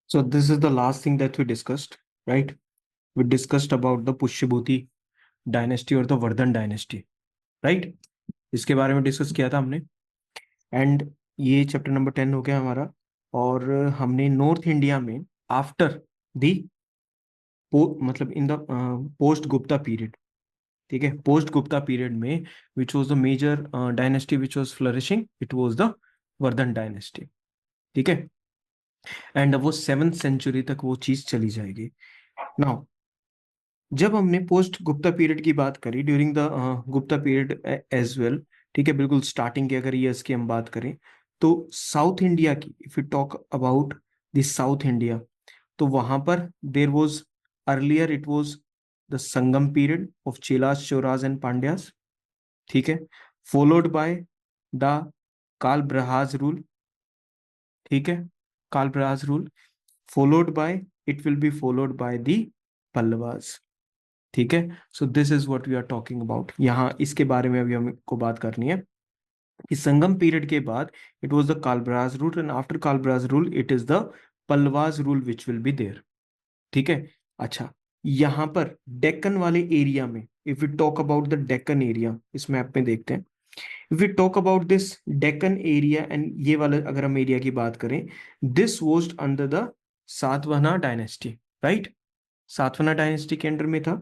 So this is the last thing that we discussed, right? We discussed about the Pushyabhuti dynasty or the Vardhan dynasty, right? इसके बारे में discuss किया था हमने and ये chapter number 10 हो गया हमारा। और हमने नॉर्थ इंडिया में आफ्टर दी मतलब in the post Gupta period, ठीक है, पोस्ट गुप्ता पीरियड में which was the major dynasty which was flourishing, it was the Vardhan dynasty, ठीक है। एंड वो 7th सेंचुरी तक वो चीज चली जाएगी। नाउ जब हमने पोस्ट गुप्ता पीरियड की बात करी during the Gupta period as well, ठीक है, बिल्कुल स्टार्टिंग के अगर ईयर्स की हम बात करें तो साउथ इंडिया की, if you talk about the south India, तो वहां पर there was earlier it was the Sangam period of Cheras Cholas and Pandyas, ठीक है, फॉलोड बाय द काल ब्रहाज रूल, ठीक है, Kalabhras rule, followed by it will be followed by the Pallavas, ठीक है। So this is what we are talking about. यहाँ इसके बारे में अभी हमको बात करनी है कि संगम पीरियड के बाद it was the Kalabhras rule and after Kalabhras rule it is the Pallavas rule which will be there, ठीक है। अच्छा, यहाँ पर डेक्कन वाले एरिया में, if you talk about the Deccan area, इस मैप में देखते हैं, if you talk about this Deccan area and ये वाला अगर हम एरिया की बात करें, this was under the Satavahana dynasty, right. Satavahana dynasty के अंडर में था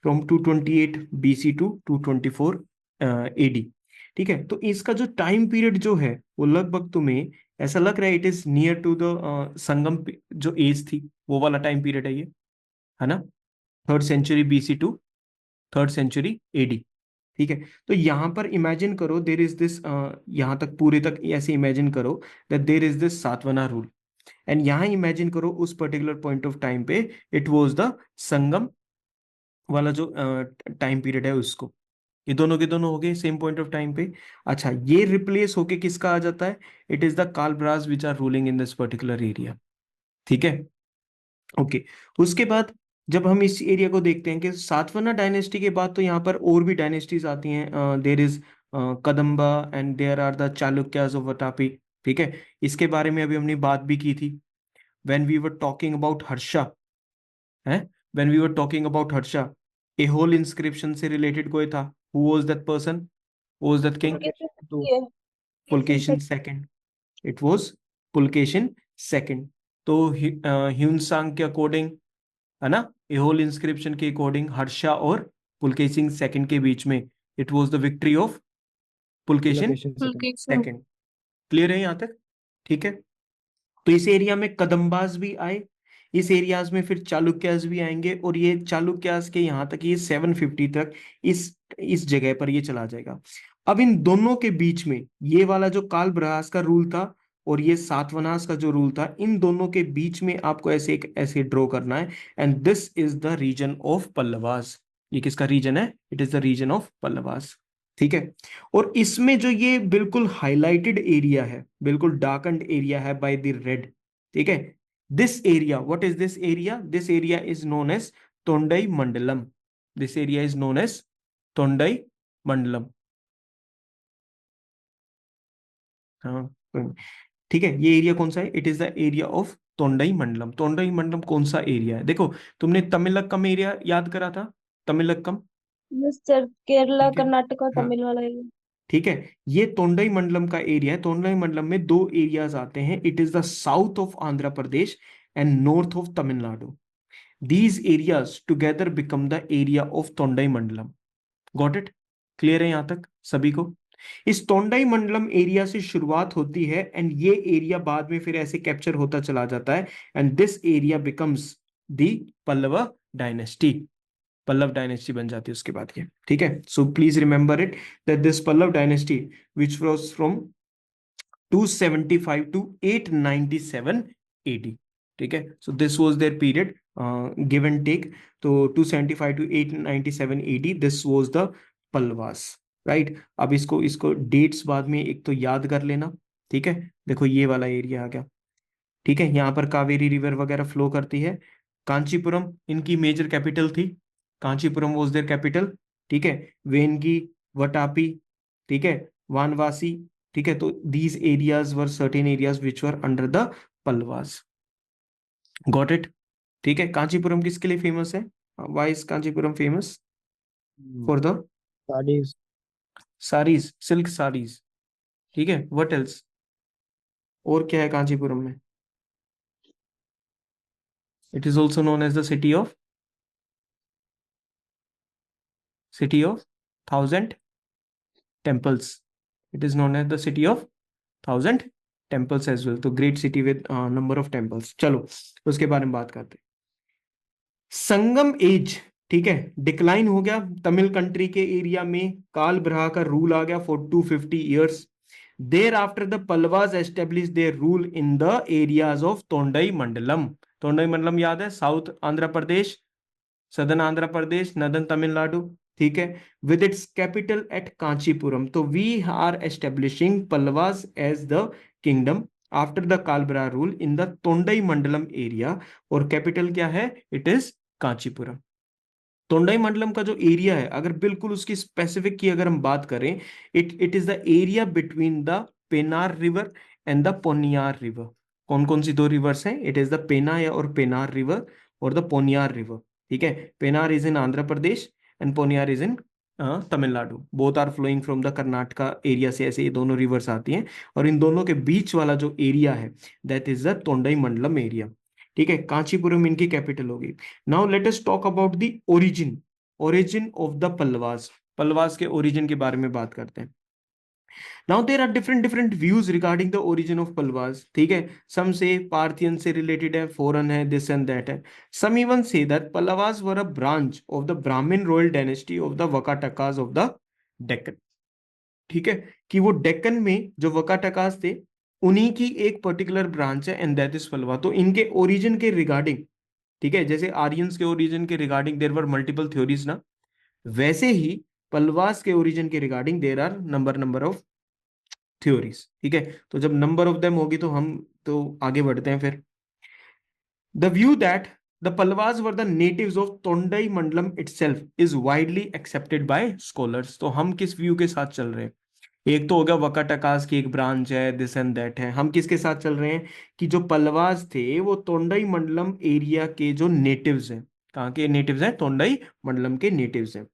फ्रॉम 228 BC टू 224 AD, ठीक है। तो इसका जो टाइम पीरियड जो है वो लगभग तुम्हें ऐसा लग रहा है it is near to the Sangam जो एज थी वो वाला टाइम पीरियड है ये, है ना, 3rd century BC to 3rd century AD, ठीक है। तो यहाँ पर इमेजिन करो देर इज दिस, यहाँ तक पूरे तक ऐसे इमेजिन करो that there is this Satavahana rule and यहाँ इमेजिन करो उस पर्टिकुलर पॉइंट ऑफ टाइम पे इट वाज द संगम वाला जो टाइम पीरियड है उसको, ये दोनों के दोनों हो गए सेम पॉइंट ऑफ टाइम पे। अच्छा, ये रिप्लेस होके किसका आ जाता है, it is the Kalabhras which are ruling in this particular area, ठीक है। ओके, उसके बाद जब हम इस एरिया को देखते हैं कि सातवाहना डायनेस्टी के बाद तो यहाँ पर और भी डायनेस्टीज आती हैं, there is Kadamba and there are the Chalukyas of Vatapi, ठीक है। इसके बारे में अभी हमने बात भी की थी when we were talking about Harsha, है, when we were talking about Harsha, Aihole inscription से रिलेटेड कोई था, who was that person, was that king? तो Pulakeshin second, it was Pulakeshin second. तो ह्यूनसांग के अकॉर्डिंग, है ना, ए होल इंस्क्रिप्शन के अकॉर्डिंग हर्षा और पुलकेशिन सेकंड के बीच में it was the victory of Pulakeshin second. Clear है यहाँ तक, ठीक है। तो इस एरिया में कदम्बाज भी आए, इस एरियाज में फिर चालुक्यास भी आएंगे और ये चालुक्यास के यहाँ तक ये 750 तक इस जगह पर ये चला जाएगा। अब इन दोनों के बीच में ये वाला जो कालब्रहास का रूल था और ये सातवाहनास का जो रूल था, इन दोनों के बीच में आपको ऐसे एक ऐसे ड्रॉ करना है and this is the region of Pallavas. ये किसका रीजन है, it is the region of Pallavas, ठीक है। और इसमें जो ये बिल्कुल हाईलाइटेड एरिया है, बिल्कुल डार्कन्ड एरिया है बाय द रेड, ठीक है, this area, what is this area, this area is known as Tondai Mandalam, this area is known as Tondai Mandalam, हाँ, ठीक है। ये एरिया कौन सा है, it is the area of Tondai Mandalam. Tondai Mandalam कौन सा एरिया है, देखो तुमने तमिलक्कम एरिया याद करा था, तमिलक्कम, यस सर, केरला ठीक है, कर्नाटक और हाँ, तमिल वाला एरिया। ठीक है। ये तोंडई मंडलम का एरिया है। तोंडई मंडलम में दो एरियाज आते हैं, it is the south of Andhra Pradesh and north of Tamil Nadu. These areas together become the area of Tondai Mandalam. Got it, clear है यहां तक सभी को। इस तोंडई मंडलम एरिया से शुरुआत होती है एंड ये एरिया बाद में फिर ऐसे कैप्चर होता चला जाता है and this area becomes the Pallava dynasty. Pallava dynasty बन जाती है उसके बाद के, ठीक है। So please remember it that this Pallava dynasty which was from 275 to 897 AD, ठीक है। So this was their period, give and take. तो 275 to 897 AD this was the Pallavas, right. अब इसको इसको डेट्स बाद में एक तो याद कर लेना, ठीक है। देखो ये वाला एरिया आ गया, ठीक है, यहाँ पर कावेरी रिवर वगैरह फ्लो करती है। कांचीपुरम इनकी मेजर कैपिटल थी, कांचीपुरम वाज देयर कैपिटल, ठीक है। वेनगी, वटापी, ठीक है, वानवासी, ठीक है। तो these areas were certain areas which were under the Pallavas. Got it? ठीक है, कांचीपुरम किसके लिए फेमस है? Why is Kanchipuram famous? For the saris. Saris, silk saris. ठीक है, व्हाट एल्स? और क्या है कांचीपुरम में? It is also known as the city of thousand temples. It is known as the city of thousand temples as well. तो great city with number of temples. चलो उसके बारे में बात करते हैं। संगम एज, ठीक है, डिक्लाइन हो गया तमिल कंट्री के एरिया में, काल ब्रहा का रूल आ गया for 250 years. There after the Pallavas establish their rule in the areas of Tondai Mandalam. Tondai Mandalam याद है, south Andhra Pradesh, southern Andhra Pradesh, northern Tamil Nadu. ठीक है, with its capital at Kanchipuram. तो we are establishing Pallavas as the kingdom after the Kalabhra rule in the Tondai Mandalam area. और capital क्या है? It is Kanchipuram. Tondai Mandalam का जो एरिया है, अगर बिल्कुल उसकी स्पेसिफिक की अगर हम बात करें, it is the area between the Penar river and the Ponnaiyar river. कौन कौन सी दो रिवर्स हैं? इट इज द पेना या और पेनार रिवर और द पोनियार रिवर। ठीक है, Penar is in Andhra Pradesh and Ponnaiyar is in Tamil Nadu. Both are flowing from the Karnataka area से, ऐसे ये दोनों रिवर्स आती हैं। और इन दोनों के बीच वाला जो एरिया है, that is the Tondai Mandalam area. ठीक है, कांचीपुरम इनकी कैपिटल होगी। Now let us talk about the origin of the Pallavas. Pallavas के ओरिजिन के बारे में बात करते हैं। Now there are different views regarding the origin of Pallavas. ठीक है, सम से पार्थियन से रिलेटेड है, फॉरन है, दिस एंड दैट है। Some even say that Pallavas were a branch of the Brahmin royal dynasty of the Vakatakas of the Deccan. ठीक है, कि वो डेक्कन में जो वकाटकास थे, उन्हीं की एक पर्टिकुलर ब्रांच है, एंड दैट इज पल्लवा। तो इनके ओरिजिन के रिगार्डिंग, ठीक है, जैसे आर्यंस के ओरिजिन के regarding there were multiple theories ना, वैसे ही पल्लवास के ओरिजिन के regarding there are number of theories. ठीक है, तो जब नंबर ऑफ देम होगी तो हम तो आगे बढ़ते हैं फिर। The view that the Pallavas were the natives of Tondai Mandalam itself is widely accepted by scholars. तो हम किस व्यू के साथ चल रहे हैं? एक तो हो गया वकाटकास की एक ब्रांच है, दिस एंड दैट है। हम किसके साथ चल रहे हैं कि जो पल्लवास थे वो तोंडई मंडलम एरिया के जो नेटिव्स हैं। कहाँ के नेटिव्स हैं? तोंडई मंडलम के नेटिव्स हैं।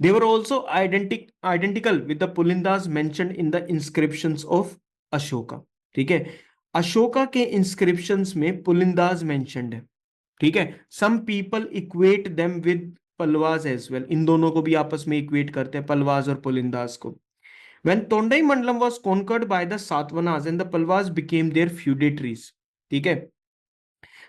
They were also identical with the Pulindas mentioned in the inscriptions of Ashoka. ठीक है, अशोका के इंस्क्रिप्शंस में पुलिंदाज मेंशन्ड है। ठीक है, some people equate them with Pallavas as well. इन दोनों को भी आपस में इक्वेट करते हैं, पल्लवास और पुलिंदास को। When Tondai Mandalam was conquered by the Satvanas and the Palwas became their feudatories. ठीक है,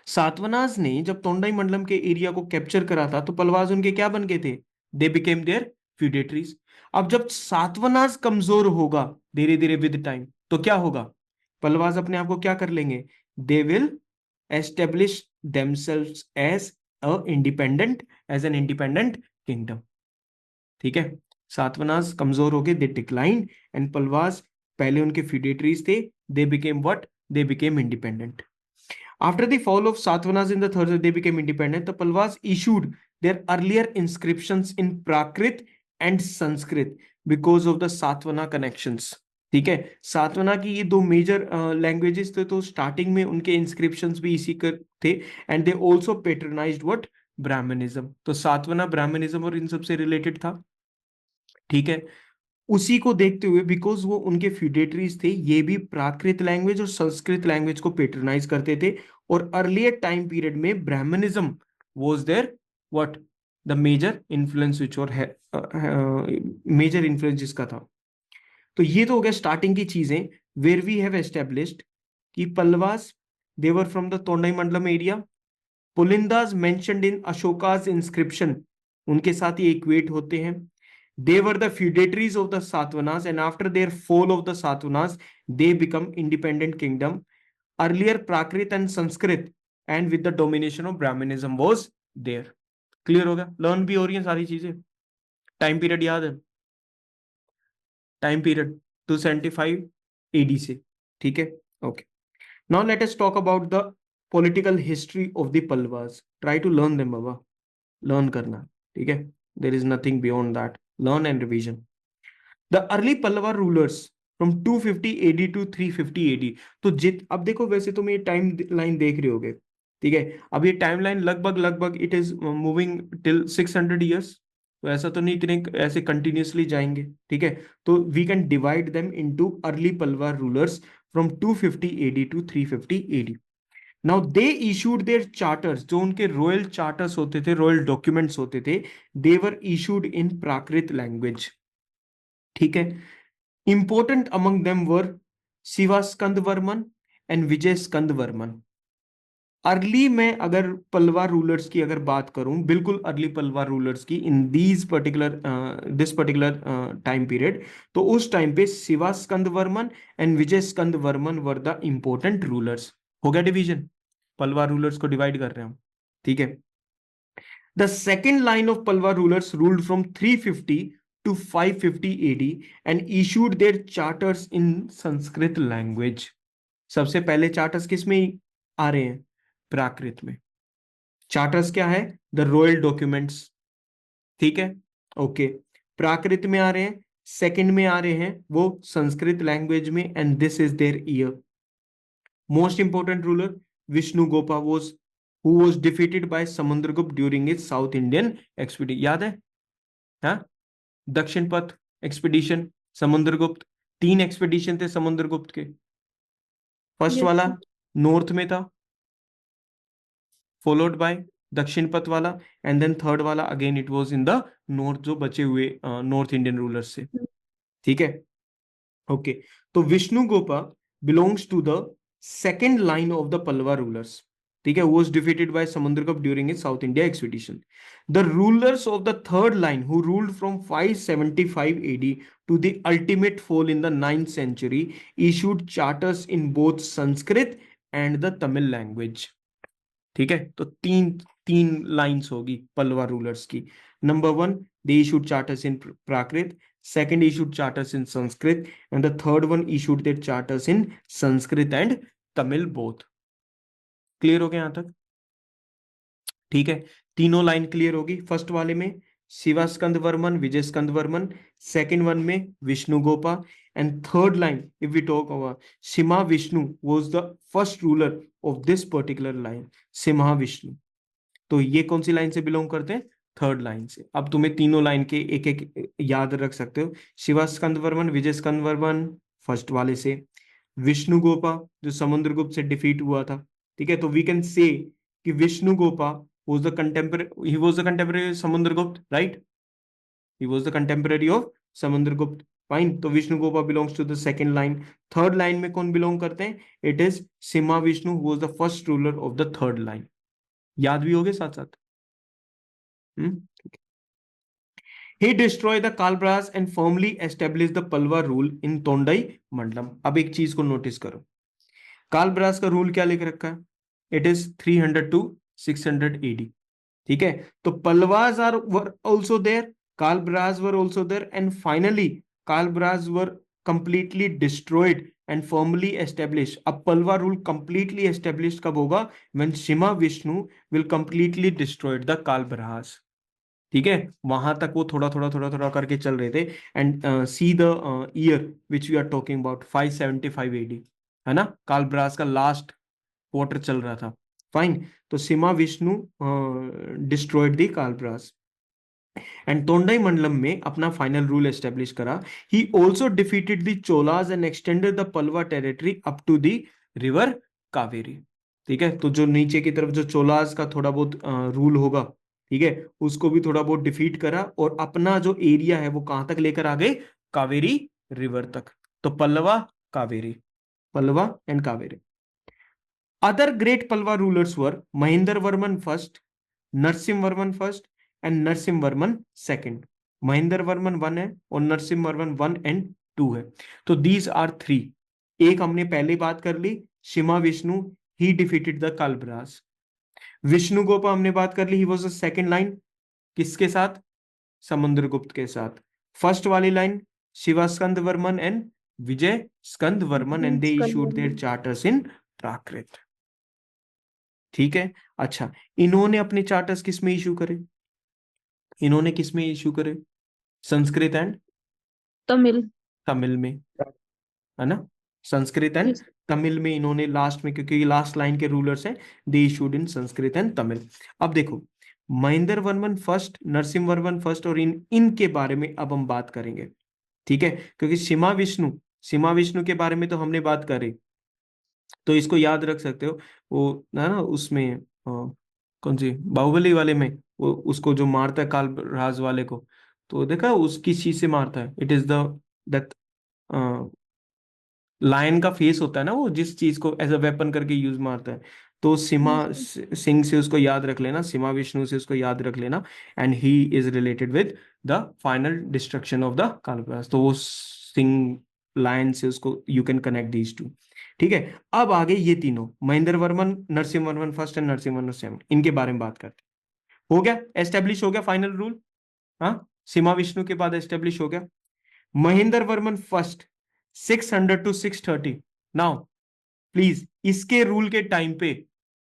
सातवनाज ने जब तोंडई मंडलम के एरिया को कैप्चर करा था तो पलवाज उनके क्या बन गए थे? They became their feudatories. अब जब सातवनाज कमजोर होगा धीरे धीरे विद टाइम, तो क्या होगा? पलवाज अपने आप को क्या कर लेंगे? They will establish themselves as an independent kingdom. ठीक है, सातवनाज कमजोर हो गए, दे डिक्लाइन, एंड पलवाज पहले उनके फ्यूडेटरीज थे, they became what? They became independent. After the fall of Satvanas in the third, they became independent. The Palwas issued their earlier inscriptions in Prakrit and Sanskrit because of the Satvana connections. ठीक है, सातवाना की ये दो major languages थे, तो starting में उनके inscriptions भी इसी कर थे। And they also patronized what? Brahmanism. तो सातवाना ब्राह्मणिज्म और इन सबसे रिलेटेड था। ठीक है, उसी को देखते हुए, बिकॉज वो उनके फ्यूडेटरीज थे, ये भी प्राकृत लैंग्वेज और संस्कृत लैंग्वेज को पेट्रोनाइज करते थे। और अर्लियर टाइम पीरियड में Brahmanism was there what? The major influence which और मेजर इन्फ्लुएंस जिसका था। तो ये तो हो गया स्टार्टिंग की चीजें, वेयर वी हैव एस्टेब्लिश्ड कि Pallavas they were from the Tondai Mandalam area. Pulindas mentioned in Ashoka's inscription, उनके साथ ही इक्वेट होते हैं। They were the feudatories of the Satvanas, and after their fall of the Satvanas, they become independent kingdom. Earlier, Prakrit and Sanskrit, and with the domination of Brahminism was there. Clear हो गया? Learn भी हो रही हैं सारी चीजें। Time period याद है? टाइम पीरियड 275 AD से। ठीक है, okay. Now let us talk about the political history of the Pallavas. Try to learn them बाबा, लर्न करना। ठीक है, there is nothing beyond that, learn and revision. The early Pallava rulers, from 250 AD to 350 AD. तो जित अब देखो, वैसे तुम ये टाइम लाइन देख रहे होगे, ठीक है, अब ये टाइम लाइन लगभग लगभग it is moving till 600 years. तो ऐसा तो नहीं इतने ऐसे कंटिन्यूअसली जाएंगे, ठीक है। तो we can divide them into early Pallava rulers from 250 AD to 350 AD. Now they issued their charters, जो उनके रॉयल चार्टर्स होते थे, रॉयल डॉक्यूमेंट्स होते थे, दे वर इशूड इन प्राकृत लैंग्वेज, ठीक है। Important among them were Shiva Skanda Varman and Vijay Skanda Varman. Early में अगर पलवार रूलर्स की अगर बात करूं, बिल्कुल अर्ली पलवार रूलर्स की in these particular this particular time period, तो उस टाइम पे Shiva Skanda Varman and Vijay Skanda Varman were the important rulers. हो गया डिवीजन, पलवार रूलर्स को डिवाइड कर रहे हैं हम, ठीक है। द सेकेंड लाइन ऑफ पलवार rulers ruled from 350 to 550 AD and issued their charters in Sanskrit language. सबसे पहले चार्टर्स किस में आ रहे हैं? प्राकृत में। चार्टर्स क्या है? द रॉयल डॉक्यूमेंट्स, ठीक है, ओके। प्राकृत में आ रहे हैं, सेकंड में आ रहे हैं वो संस्कृत लैंग्वेज में, and this is their year. Most important ruler Vishnu Gopa was who was defeated by Samudragupta during his south Indian expedition. याद है? हाँ, दक्षिण पथ एक्सपीडिशन, समुद्रगुप्त, 3 एक्सपीडिशन थे समुद्रगुप्त के। फर्स्ट यस वाला सर। नॉर्थ में था, फॉलोड बाय दक्षिण पथ वाला, एंड देन थर्ड वाला again it was in the north, जो बचे हुए नॉर्थ इंडियन रूलर्स से, ठीक है, ओके। तो Vishnu Gopa belongs to the second line of the Pallava rulers, ठीक है, was defeated by Samundragupta during his South India expedition. The rulers of the third line who ruled from 575 AD to the ultimate fall in the 9th century issued charters in both Sanskrit and the Tamil language, ठीक है। तो तीन तीन lines होगी Pallava rulers की। Number 1, they issued charters in Prakrit, second issued charters in Sanskrit, and the third one issued their charters in Sanskrit and Tamil both. Clear हो गया यहां तक? ठीक है, तीनों लाइन क्लियर होगी। फर्स्ट वाले में शिवा स्कंद वर्मन, विजय स्कंद वर्मन, सेकंड वन में Vishnu Gopa, and third line if we talk about Simha Vishnu was the first ruler of this particular line, Simha Vishnu. तो ये कौन सी लाइन से बिलोंग करते हैं? थर्ड लाइन से। अब तुम्हें तीनों लाइन के एक एक याद रख सकते हो। शिवा स्कंद वर्मन, विजय स्कंद वर्मन फर्स्ट वाले से, विष्णु गोपा जो समुद्रगुप्त से डिफीट हुआ था, ठीक है। तो वी कैन से कि Vishnu Gopa was the contemporary, he was the contemporary of Samundragupta, right? He was the contemporary of Samundragupta, fine। तो Vishnu Gopa belongs to the second line। Third line में कौन बिलोंग करते हैं? It is Simha Vishnu who was the first ruler of the third line। याद भी होगे साथ साथ। He destroyed the Kalbras and firmly established the Palwa rule in Tondai मंडलम। अब एक चीज को नोटिस करो, कालब्रास का रूल क्या लिख रखा है? इट इज 300 टू 600 एडी, ठीक है। तो Pallavas are were also there, Kalabhras were also there, and finally Kalabhras were completely destroyed and formally establish. अब पलवा रूल कंप्लीटली एस्टेब्लिश कब होगा? When Simha Vishnu will completely destroyed the Kalabhras, ठीक है। वहां तक वो थोड़ा थोड़ा थोड़ा थोड़ा करके चल रहे थे। And see the year which we are talking about 575 AD, है ना, कालब्रास का लास्ट क्वार्टर चल रहा था, फाइन। तो Simha Vishnu destroyed the Kalabhras and Tondai Mandalam में अपना फाइनल रूल एस्टेब्लिश करा। He also defeated the Cholas and extended the Pallava territory up to the river Kaveri, ठीक है। तो जो नीचे की तरफ जो चोलास का थोड़ा बहुत रूल होगा, ठीक है, उसको भी थोड़ा बहुत डिफीट करा, और अपना जो एरिया है वो कहां तक लेकर आ गए? कावेरी रिवर तक। तो Pallava, Kaveri, Pallava and Kaveri. Other great Pallava rulers were Mahendra Varman first, Narasimha Varman first and Narasimha Varman second. Mahendra Varman 1 है और नरसिम्हा वर्मन 1 एंड 2 है। तो दीज आर 3। एक हमने पहले बात कर ली, Simha Vishnu, he defeated the Kalabhras. Vishnu Gopa हमने बात कर ली, he was the second line, किसके साथ? समुद्रगुप्त के साथ। फर्स्ट वाली line Shiva Skanda Varman and Vijay Skanda Varman, and they issued their charters in Prakrit, ठीक है। अच्छा, इन्होंने अपने चार्टर्स किस में इशू करे? इन्होंने किस में इशू करे? संस्कृत एंड तमिल। तमिल में, है ना, संस्कृत एंड Yes. तमिल में इन्होंने लास्ट में, क्योंकि लास्ट लाइन के रूलर्स हैं, they issued in Sanskrit and Tamil. अब देखो, महेंद्र वर्मन फर्स्ट, नरसिम्हा वर्मन फर्स्ट, और इनके बारे में अब हम बात करेंगे, ठीक है, क्योंकि सीमा विष्णु के बारे में तो हमने बात करी, तो इसको याद रख सकते हो। वो है ना उसमें कौन सी बाहुबली वाले में, वो उसको जो मारता है काल राज वाले को, तो देखा उस किस चीज से मारता है, it is the that lion का फेस होता है ना, वो जिस चीज को एज अ वेपन करके यूज मारता है। तो Yes, sir. सिंह से उसको याद रख लेना, सीमा विष्णु से उसको याद रख लेना, and he is related with the final destruction of the Kalabhras. तो वो सिंह लायन से उसको you can connect these two. ठीक है, अब आगे ये तीनों Mahendra Varman, Narasimha Varman first and Narasimha Varman second, इनके बारे में बात करते हैं। हो गया एस्टेब्लिश, हो गया फाइनल रूल। हाँ, सीमा विष्णु के बाद एस्टेब्लिश हो गया। Mahendra Varman first 600 to 630। Now please, इसके रूल के टाइम पे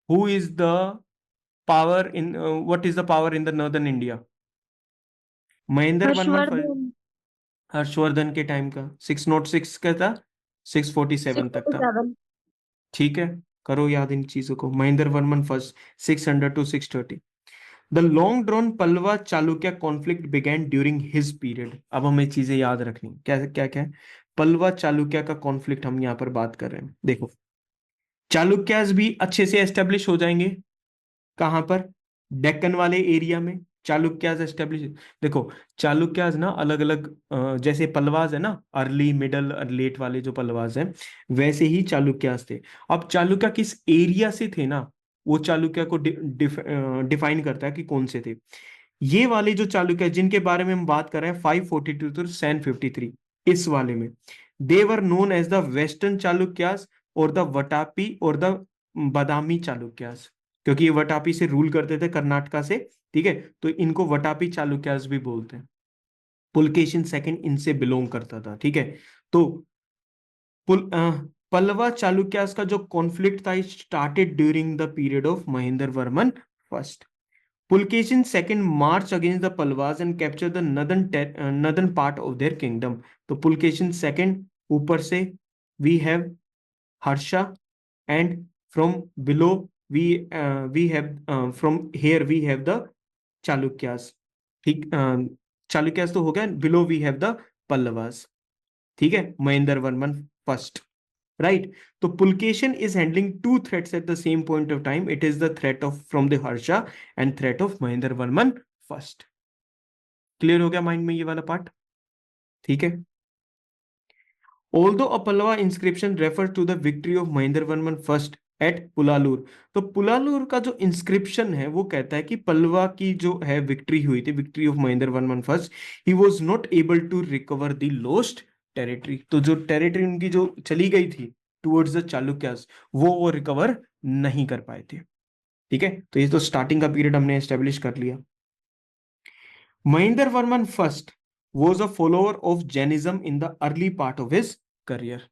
who is the power in, what is the power in the northern India? Mahendra Varman Harshavardhan Harshavardhan के टाइम का 606 का था, 647 तक था। 647। ठीक है, करो याद इन चीजों को। Mahendra Varman first 600 to 630। The long drawn Pallava Chalukya conflict began during his period. अब हमें चीजें याद रखनी, क्या क्या क्या है? पल्लवा चालुक्य का कॉन्फ्लिक्ट हम यहाँ पर बात कर रहे हैं। देखो, चालुक्यास भी अच्छे से एस्टेब्लिश हो जाएंगे कहां पर? डेक्कन वाले एरिया में चालुक्यास एस्टेब्लिश। देखो, चालुक्यास ना अलग अलग, जैसे पल्लवास है ना, अर्ली मिडल और लेट वाले जो पल्लवास हैं, वैसे ही चालुक्यास थे। अब चालुक्य किस एरिया से थे ना, वो चालुक्य को डिफाइन करता है कि कौन से थे। ये वाले जो चालुक्य जिनके बारे में हम बात कर रहे हैं 542 टू 753, इस वाले में, they were known as the western Chalukyas और द वटापी और द बादामी चालुक्यास, क्योंकि ये वटापी से रूल करते थे कर्नाटका से। ठीक है, तो इनको वटापी चालुक्यास भी बोलते हैं। पुलकेशिन सेकंड इनसे बिलोंग करता था। ठीक है, तो पल्लवा चालुक्यास का जो कॉन्फ्लिक्ट था, started during the period of Mahendra Varman first. Pulkesin second march against the Palwas and capture the northern part of their kingdom. तो Pulkesin second ऊपर से we have Harsha, and from below we have from here we have the Chalukyas. ठीक, चालुक्यास तो हो गया, below we have the Pallavas. ठीक है, Mahendra Varman first, right. तो Pulakeshin is handling two threats at the same point of time. It is the threat of from the Harsha and threat of Mahendra Varman first. Clear हो गया mind में ये वाला पार्ट? ठीक है। Although a Pallava inscription refer to the victory of Mahendra Varman first at Pullalur. तो पुलालूर का जो इंस्क्रिप्शन है वो कहता है कि पल्लवा की जो है विक्ट्री हुई थी, victory of Mahendra Varman first, he was not able to recover the lost territory. तो जो टेरिटरी उनकी जो चली गई थी टुवर्ड्स द चालुक्यास, वो रिकवर नहीं कर पाए थे। ठीक है, तो ये तो स्टार्टिंग का पीरियड हमने एस्टेब्लिश कर लिया। Mahendra Varman first was a follower of Jainism in the early part of his career.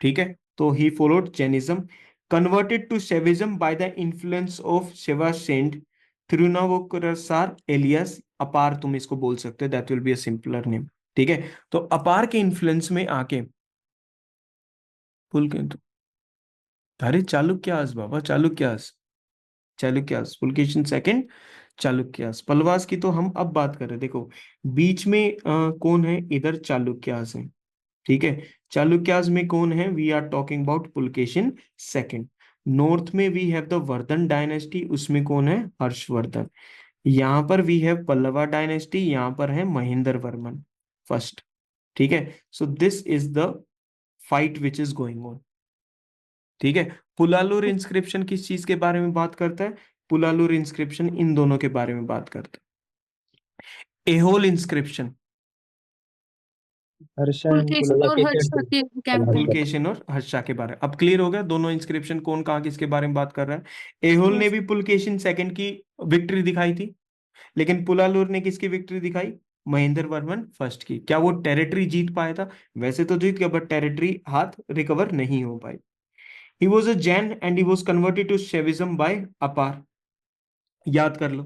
ठीक है, तो he followed Jainism, converted to Shaivism by the influence of Shiva saint Thirunavukkarasar alias Appar, तुम इसको बोल सकते हो, that will be a simpler name. ठीक है, तो अपार के इन्फ्लुएंस में आके पुल के, अरे चालुक्यास बाबा, चालुक्यास, चालुक्यास पुलकेशिन सेकंड, चालुक्यास। पल्लवास की तो हम अब बात कर रहे हैं। देखो, बीच में कौन है? इधर चालुक्यास है। ठीक है, चालुक्यास में कौन है? We are talking about Pulakeshin second. North में we have the Vardhan dynasty, उसमें कौन है? हर्षवर्धन। यहाँ पर वी हैव पल्लवा डायनेस्टी, यहाँ पर है महेंद्र वर्मन फर्स्ट। ठीक है, so this is the fight which is going on. ठीक है, पुलालूर इंस्क्रिप्शन किस चीज के बारे में बात करता है? पुलालूर इंस्क्रिप्शन इन दोनों के बारे में बात करता है। एहोल इंस्क्रिप्शन हर्षा एंड पुलकेशिन पुलवा और के हर्षा के कैंप में। पुलकेशिन और हर्षा के बारे में अब क्लियर हो गया, दोनों इंस्क्रिप्शन कौन कहाँ किसके बारे में बात कर रहा है। एहोल ने यस। भी पुलकेशिन सेकंड की विक्ट्री दिखाई थी, लेकिन पुलालूर ने किसकी विक्ट्री दिखाई? महेंद्र वर्मन फर्स्ट की। क्या वो टेरिटरी जीत पाया था? वैसे तो जीत गया, बट टेरिटरी हाथ रिकवर नहीं हो पाई। He was a Jain and he was converted to Shaivism by Appar. याद कर लो,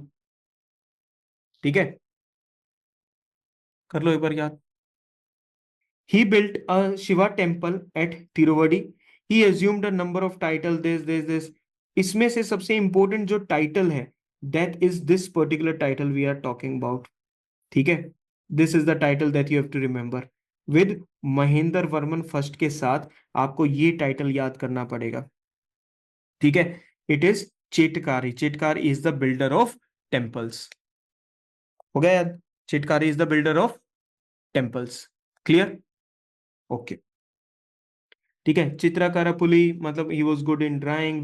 ठीक है, कर लो एक बार याद। He built a Shiva temple at Tiruvadi. He assumed a number of title this. इसमें से सबसे इंपॉर्टेंट जो टाइटल है, that is this particular title we are talking about. ठीक है, this is the title that you have to remember. With Mahendra Varman first के साथ आपको ये टाइटल याद करना पड़ेगा. ठीक है, it is Chettakari. Chettakari is the builder of temples. हो गया याद? Chettakari is the builder of temples. Clear? Okay. ठीक है. चित्रकारपुली मतलब he was good in drawing.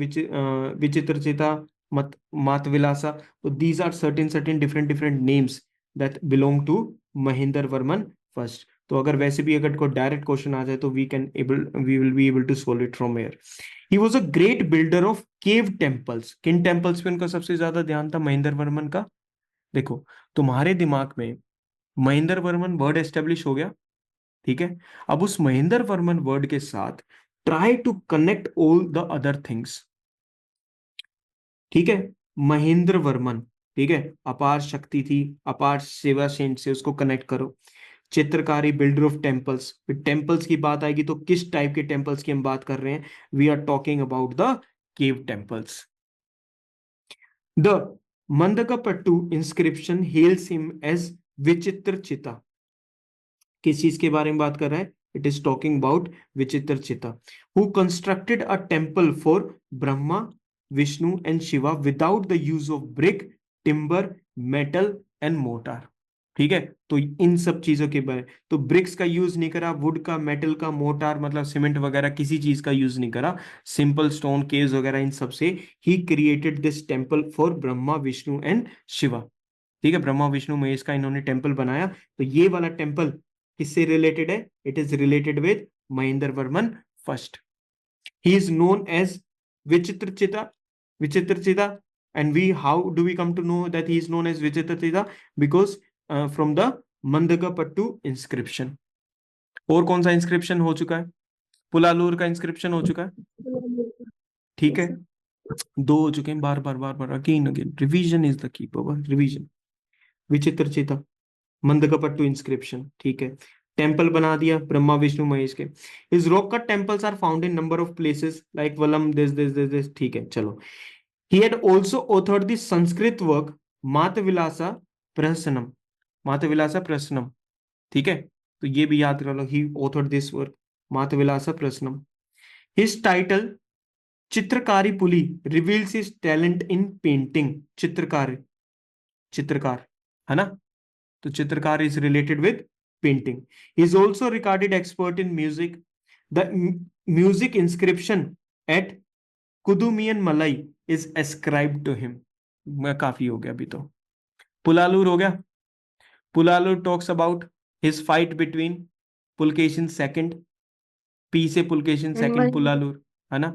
Vichitrachitta, Matta Mattavilasa. तो these are certain different names that belong to Mahendra Varman first. तो अगर वैसे भी अगर कोई डायरेक्ट क्वेश्चन आ जाए तो we will be able to solve it from here. He was a great builder of cave temples. किन टेम्पल्स पे उनका सबसे ज्यादा ध्यान था महेंद्र वर्मन का? देखो, तुम्हारे दिमाग में महेंद्र वर्मन वर्ड एस्टेब्लिश हो गया. ठीक है, अब उस महेंद्र वर्मन वर्ड के साथ try to connect all the other things. ठीक है, महेंद्र वर्मन, ठीक है, अपार शक्ति थी, अपार सेवा सेंट से उसको कनेक्ट करो. चित्रकारी, बिल्डर ऑफ टेम्पल्स. टेम्पल्स की बात आएगी तो किस टाइप के टेम्पल्स की हम बात कर रहे हैं? We are talking about the cave temples. The Mandagapattu inscription hails him as Vichitrachitta. किस चीज के बारे में बात कर रहा है? इट इज टॉकिंग अबाउट विचित्र चिता, who constructed a temple for Brahma, Vishnu and Shiva without the use of brick, timber, metal and mortar. ठीक है, तो इन सब चीजों के बारे, तो ब्रिक्स का यूज नहीं करा, वुड का, मेटल का, मोटार मतलब सीमेंट वगैरह किसी चीज का यूज नहीं करा, सिंपल स्टोन केव्स वगैरह इन सब से he created this temple for Brahma, Vishnu and Shiva. ठीक है, ब्रह्मा, विष्णु, महेश का इन्होंने टेम्पल बनाया. तो ये वाला टेम्पल किससे रिलेटेड है? It is related with Mahendra Varman first. He is known as Vichitrachitta. Vichitrachitta. And we, how do we come to know that he is known as Vichitrachitta? Because from the Mandagapattu inscription. और कौन सा इंस्क्रिप्शन हो चुका है? पुलालूर का इंस्क्रिप्शन हो चुका है. ठीक है, दो हो चुके हैं. बार बार बार बार again again revision is the key power. Revision. Vichitrachitta, Mandagapattu inscription. ठीक है, टेम्पल बना दिया ब्रह्मा, विष्णु, महेश के. इस rock cut temples are found in number of places like Vallam this. ठीक है, चलो. He had also authored the Sanskrit work Mattavilasa Prahasanam. Mattavilasa Prahasanam. ठीक है, तो ये भी याद कर लो. He authored this work Mattavilasa Prahasanam. His title Chitrakarapuli reveals his talent in painting. चित्रकार, चित्रकार है ना, तो चित्रकार is related with painting. He is also regarded expert in music. The music inscription at कुदुमियन मलाई is ascribed to him. मैं काफी हो गया अभी तो. पुलालूर हो गया. पुलालूर talks about his fight between Pulakeshin second. P से पुलकेशिन सेकंड पुलालूर, है ना.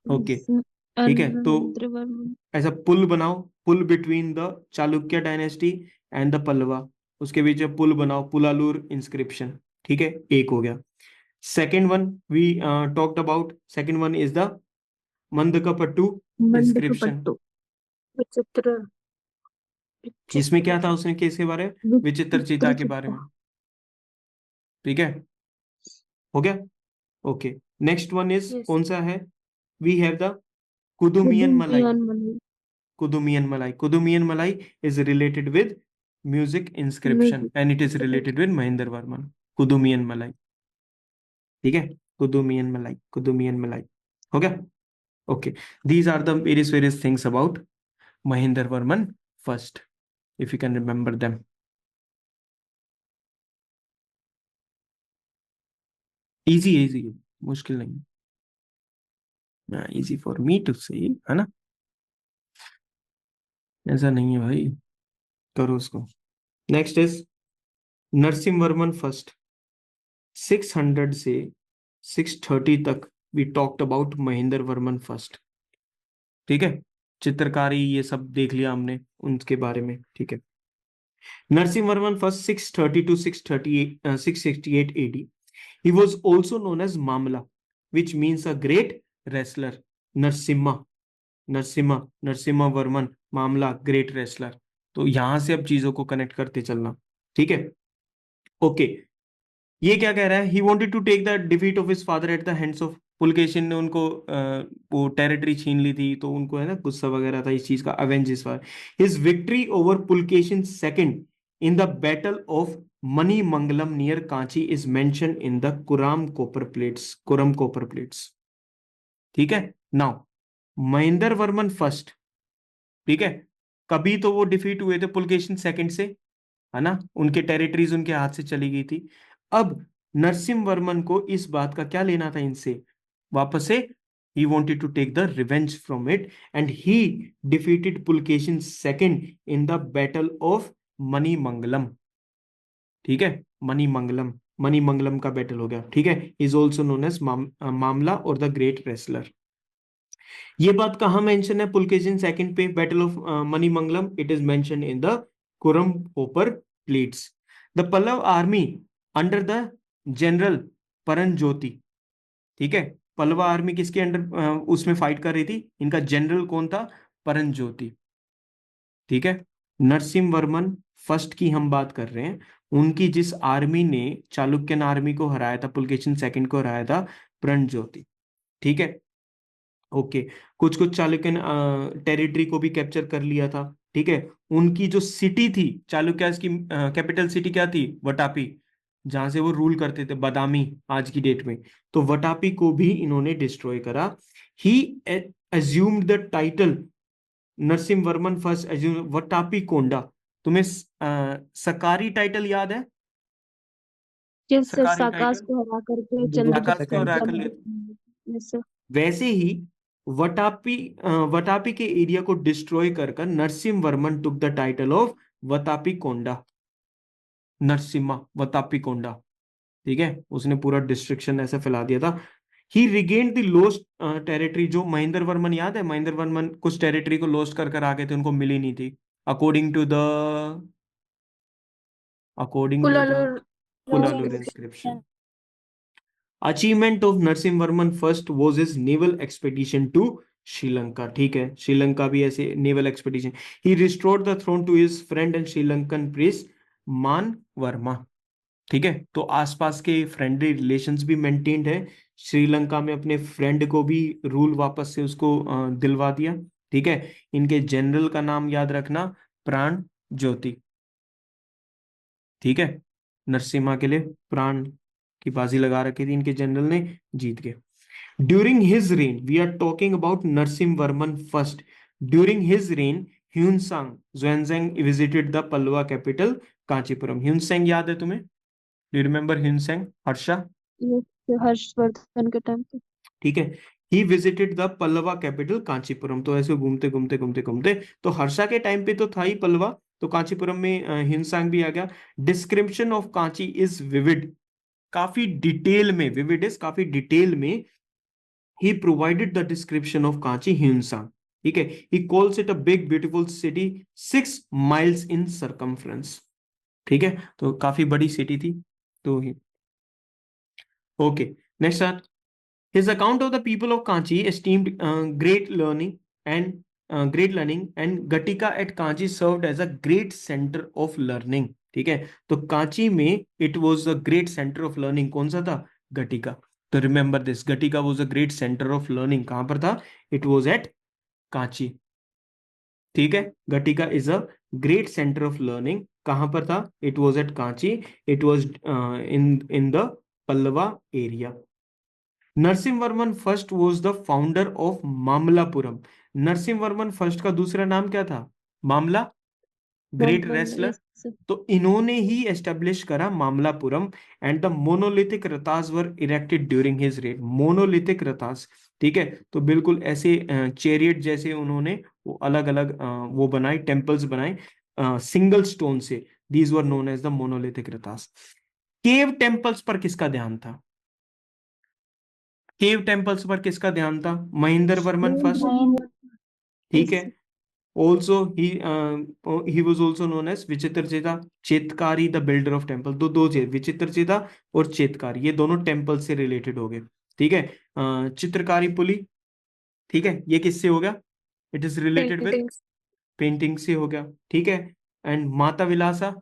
ओके, ठीक है, तो महेंद्र वर्मन. ऐसा पुल बनाओ, पुल between the Chalukya dynasty and the Pallava. उसके बीच में पुल बनाओ, पुलालूर इंस्क्रिप्शन. ठीक है, एक हो गया. Second one we talked about, second one is the Mandagapattu inscription. Mandagapattu, Vichitra, जिसमें क्या था विचित्र, उसने केस के बारे में? विचित्र चिता के बारे में. ठीक है, हो गया. Okay, next one is Yes. कौन सा है? वी हैव द कुदुमियन मलाई. कुदुमियन मलाई. Kudumian Malai. Kudumian Malai is related with music inscription and it is related with Mahendra Varman. Kudumian Malai. ठीक है, Kudumian Malai. Kudumian Malai. हो गया. Okay. These are the various things about Mahendra Varman first, if you can remember them. Easy. मुश्किल नहीं. Easy for me to say, है ना. ऐसा नहीं है भाई, करो उसको. Next is Narasimha Varman first. 600 से 630 तक we talked about Mahendra Varman first. ठीक है, चित्रकारी ये सब देख लिया हमने उनके बारे में. ठीक है, Narasimha Varman first 630 to 668 AD. He was also known as Mamla, which means a great wrestler. Narasimha, Narasimha Varman, मामला, ग्रेट रेसलर. तो यहां से अब चीजों को कनेक्ट करते चलना. ठीक है, ओके. ये क्या कह रहा है, he wanted to take the defeat of his father at the hands of, Pulakeshin ने उनको वो टेरिटरी छीन ली थी, तो उनको है ना गुस्सा वगैरह था इस चीज का, avenge his father. His victory over Pulakeshin second in the battle of Manimangalam near Kanchi is mention in the Kuram copper plates. ठीक है, नाउ महेंद्र वर्मन फर्स्ट, ठीक है, कभी तो वो डिफीट हुए थे पुलकेशिन सेकंड से, है ना, उनके टेरिटरीज उनके हाथ से चली गई थी। अब नरसिम्हा वर्मन को इस बात का क्या लेना था इनसे, वापस से he wanted to take the revenge from it and he defeated Pulkesin second in the battle of Manimangalam। ठीक है, मणिमंगलम, मणिमंगलम का बैटल हो गया, ठीक है, इज ऑल्सो नोन एज मामला और द ग्रेट रेसलर। ये बात कहाँ मेंशन है पुलकेशिन सेकंड पे, battle of Manimangalam, it is mention in the Kuram copper plates. The Pallava army under the general Paranjyoti, ठीक है, पल्लवा आर्मी किसके अंडर उसमें फाइट कर रही थी, इनका जनरल कौन था, परंज्योति। ठीक है, नरसिम्हा वर्मन फर्स्ट की हम बात कर रहे हैं, उनकी जिस आर्मी ने चालुक्यन आर्मी को हराया था, पुलकेशिन सेकंड को हराया था, परंज्योति। ठीक है, ओके, कुछ कुछ चालुक्यन टेरिटरी को भी कैप्चर कर लिया था। ठीक है, उनकी जो सिटी थी चालुक्यास की, कैपिटल सिटी क्या थी, वटापी, जहां से वो रूल करते थे, बादामी आज की डेट में, तो वटापी को भी इन्होंने डिस्ट्रॉय करा। He assumed the title, Narasimha Varman first assume Vatapi Konda. तुम्हें सकारी टाइटल याद है, जैसे सकारी साकाश टाइटल, को हरा करके आकाश चंद्रगुप्त को का हरा कर जन्म, लिया, जैसे वैसे ही वटापी वटापी के एरिया को डिस्ट्रॉय कर कर Narasimha Varman took the title of Vatapi Konda, Narasimha Vatapi Konda. ठीक है, उसने पूरा डिस्ट्रिक्शन ऐसे फैला दिया था। He regained the lost territory, जो महेंद्र वर्मन, याद है महेंद्र वर्मन कुछ टेरिटरी को लॉस्ट कर कर आ गए थे, उनको मिली नहीं थी, according to the according to the Kulalur Pullalur inscription. Achievement of Narasimha Varman first was his naval expedition to Sri Lanka. ठीक है, श्रीलंका भी ऐसे naval expedition. He restored the throne to his friend and Sri Lankan prince Manavarma. ठीक है, तो आसपास के फ्रेंडली रिलेशंस भी मेंटेन्ड है, श्रीलंका में अपने फ्रेंड को भी रूल वापस से उसको दिलवा दिया। ठीक है, इनके जनरल का नाम याद रखना, प्राण ज्योति। ठीक है, नरसिम्हा के लिए प्राण की बाजी लगा रखी थी, इनके जनरल ने, जीत गए। During his reign, we are talking about Narasimha Varman first, during his reign Hiuen Tsang Xuanzang visited the Pallava capital Kanchipuram. Hiuen Tsang याद है तुम्हें, do you remember Hiuen Tsang, Harsha? ये हर्षवर्धन के टाइम पे। ठीक है, he visited the Pallava capital Kanchipuram, तो ऐसे घूमते घूमते घूमते घूमते, तो हर्षा के टाइम पे तो था ही पल्लवा, तो कांचीपुरम में हिंसांग भी आ गया। Description of Kanchi is vivid, काफी डिटेल में, विविड इज काफी डिटेल में, he provided the description of Kanchi Hiuen Tsang. ठीक है, he calls it a big beautiful city 6 miles in circumference. ठीक है, तो काफी बड़ी सिटी थी, तो he, okay, next, his account of the people of Kanchi esteemed great learning and Gatika at Kanchi served as a great center of learning। ठीक है, तो कांची में it was a great center of learning, कौन सा था, गटिका। तो remember this, Ghatika was a great center of learning, कहां पर था, it was at कांची। ठीक है, Ghatika is a great centre of learning, कहां पर था, it was at Kanchi, it was in in the Pallava area. Narasimha Varman first was the founder of Mamallapuram. नरसिम्हा वर्मन फर्स्ट का दूसरा नाम क्या था, मामला, ग्रेट मामला, रेसलर। यस। तो इन्होंने ही एस्टेब्लिश करा Mamallapuram, and the monolithic rathas were erected during his रेड। मोनोलिथिक रथास, ठीक है, तो बिल्कुल ऐसे चेरियट जैसे उन्होंने वो अलग अलग वो बनाए, टेम्पल्स बनाए सिंगल स्टोन से, these were known as the monolithic rathas. Cave temples पर किसका ध्यान था, केव टेम्पल्स पर किसका ध्यान था, महेंद्र वर्मन फर्स्ट। ठीक है, yes. also he was also known as Vichitrachitta Chettakari the builder of temple. दो दो चीज, विचित्रचेता और चेतकारी, ये दोनों टेम्पल से रिलेटेड हो गए। ठीक है, चित्रकारी पुली, ठीक है, ये किससे हो गया, it is related with paintings. Painting से हो गया। ठीक है, एंड माता विलासा,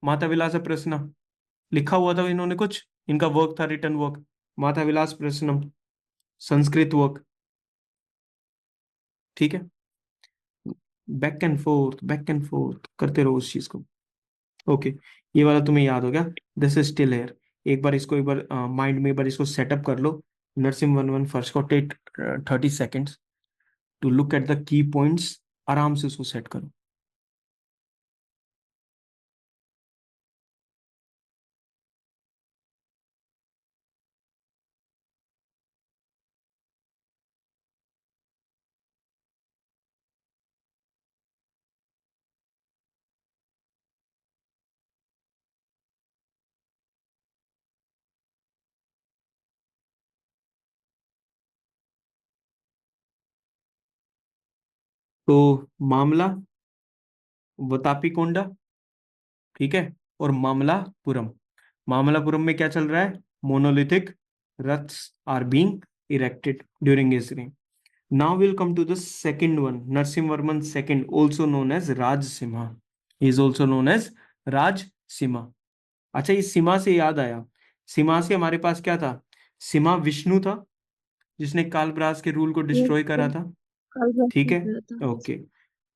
माता विलासा प्रश्न लिखा हुआ था इन्होंने कुछ, इनका वर्क था रिटर्न वर्क, माता विलास प्रश्नम, संस्कृत वर्क, ठीक है। बैक एंड फोर्थ करते रहो उस चीज को। ओके, ये वाला तुम्हें याद हो गया, दिस इज स्टिल हेयर। एक बार माइंड में एक बार इसको सेटअप कर लो। नरसिम वर्मन फर्स्ट को take 30 seconds to look at the key points, आराम से उसको सेट करो। तो मामला, वतापी कोंडा, ठीक है, और मामलापुरम। मामलापुरम में क्या चल रहा है, monolithic rathas are being erected during his reign. Now we'll come to the second one, Narsimhavarman II, also known as Rajsimha. He is also known as Rajsimha. अच्छा, इस सीमा से याद आया, सीमा से हमारे पास क्या था, सीमा विष्णु था जिसने कालब्रास के रूल को Yes, डिस्ट्रॉय sir. करा था, कल रात ठीक में है। गया था। ओके,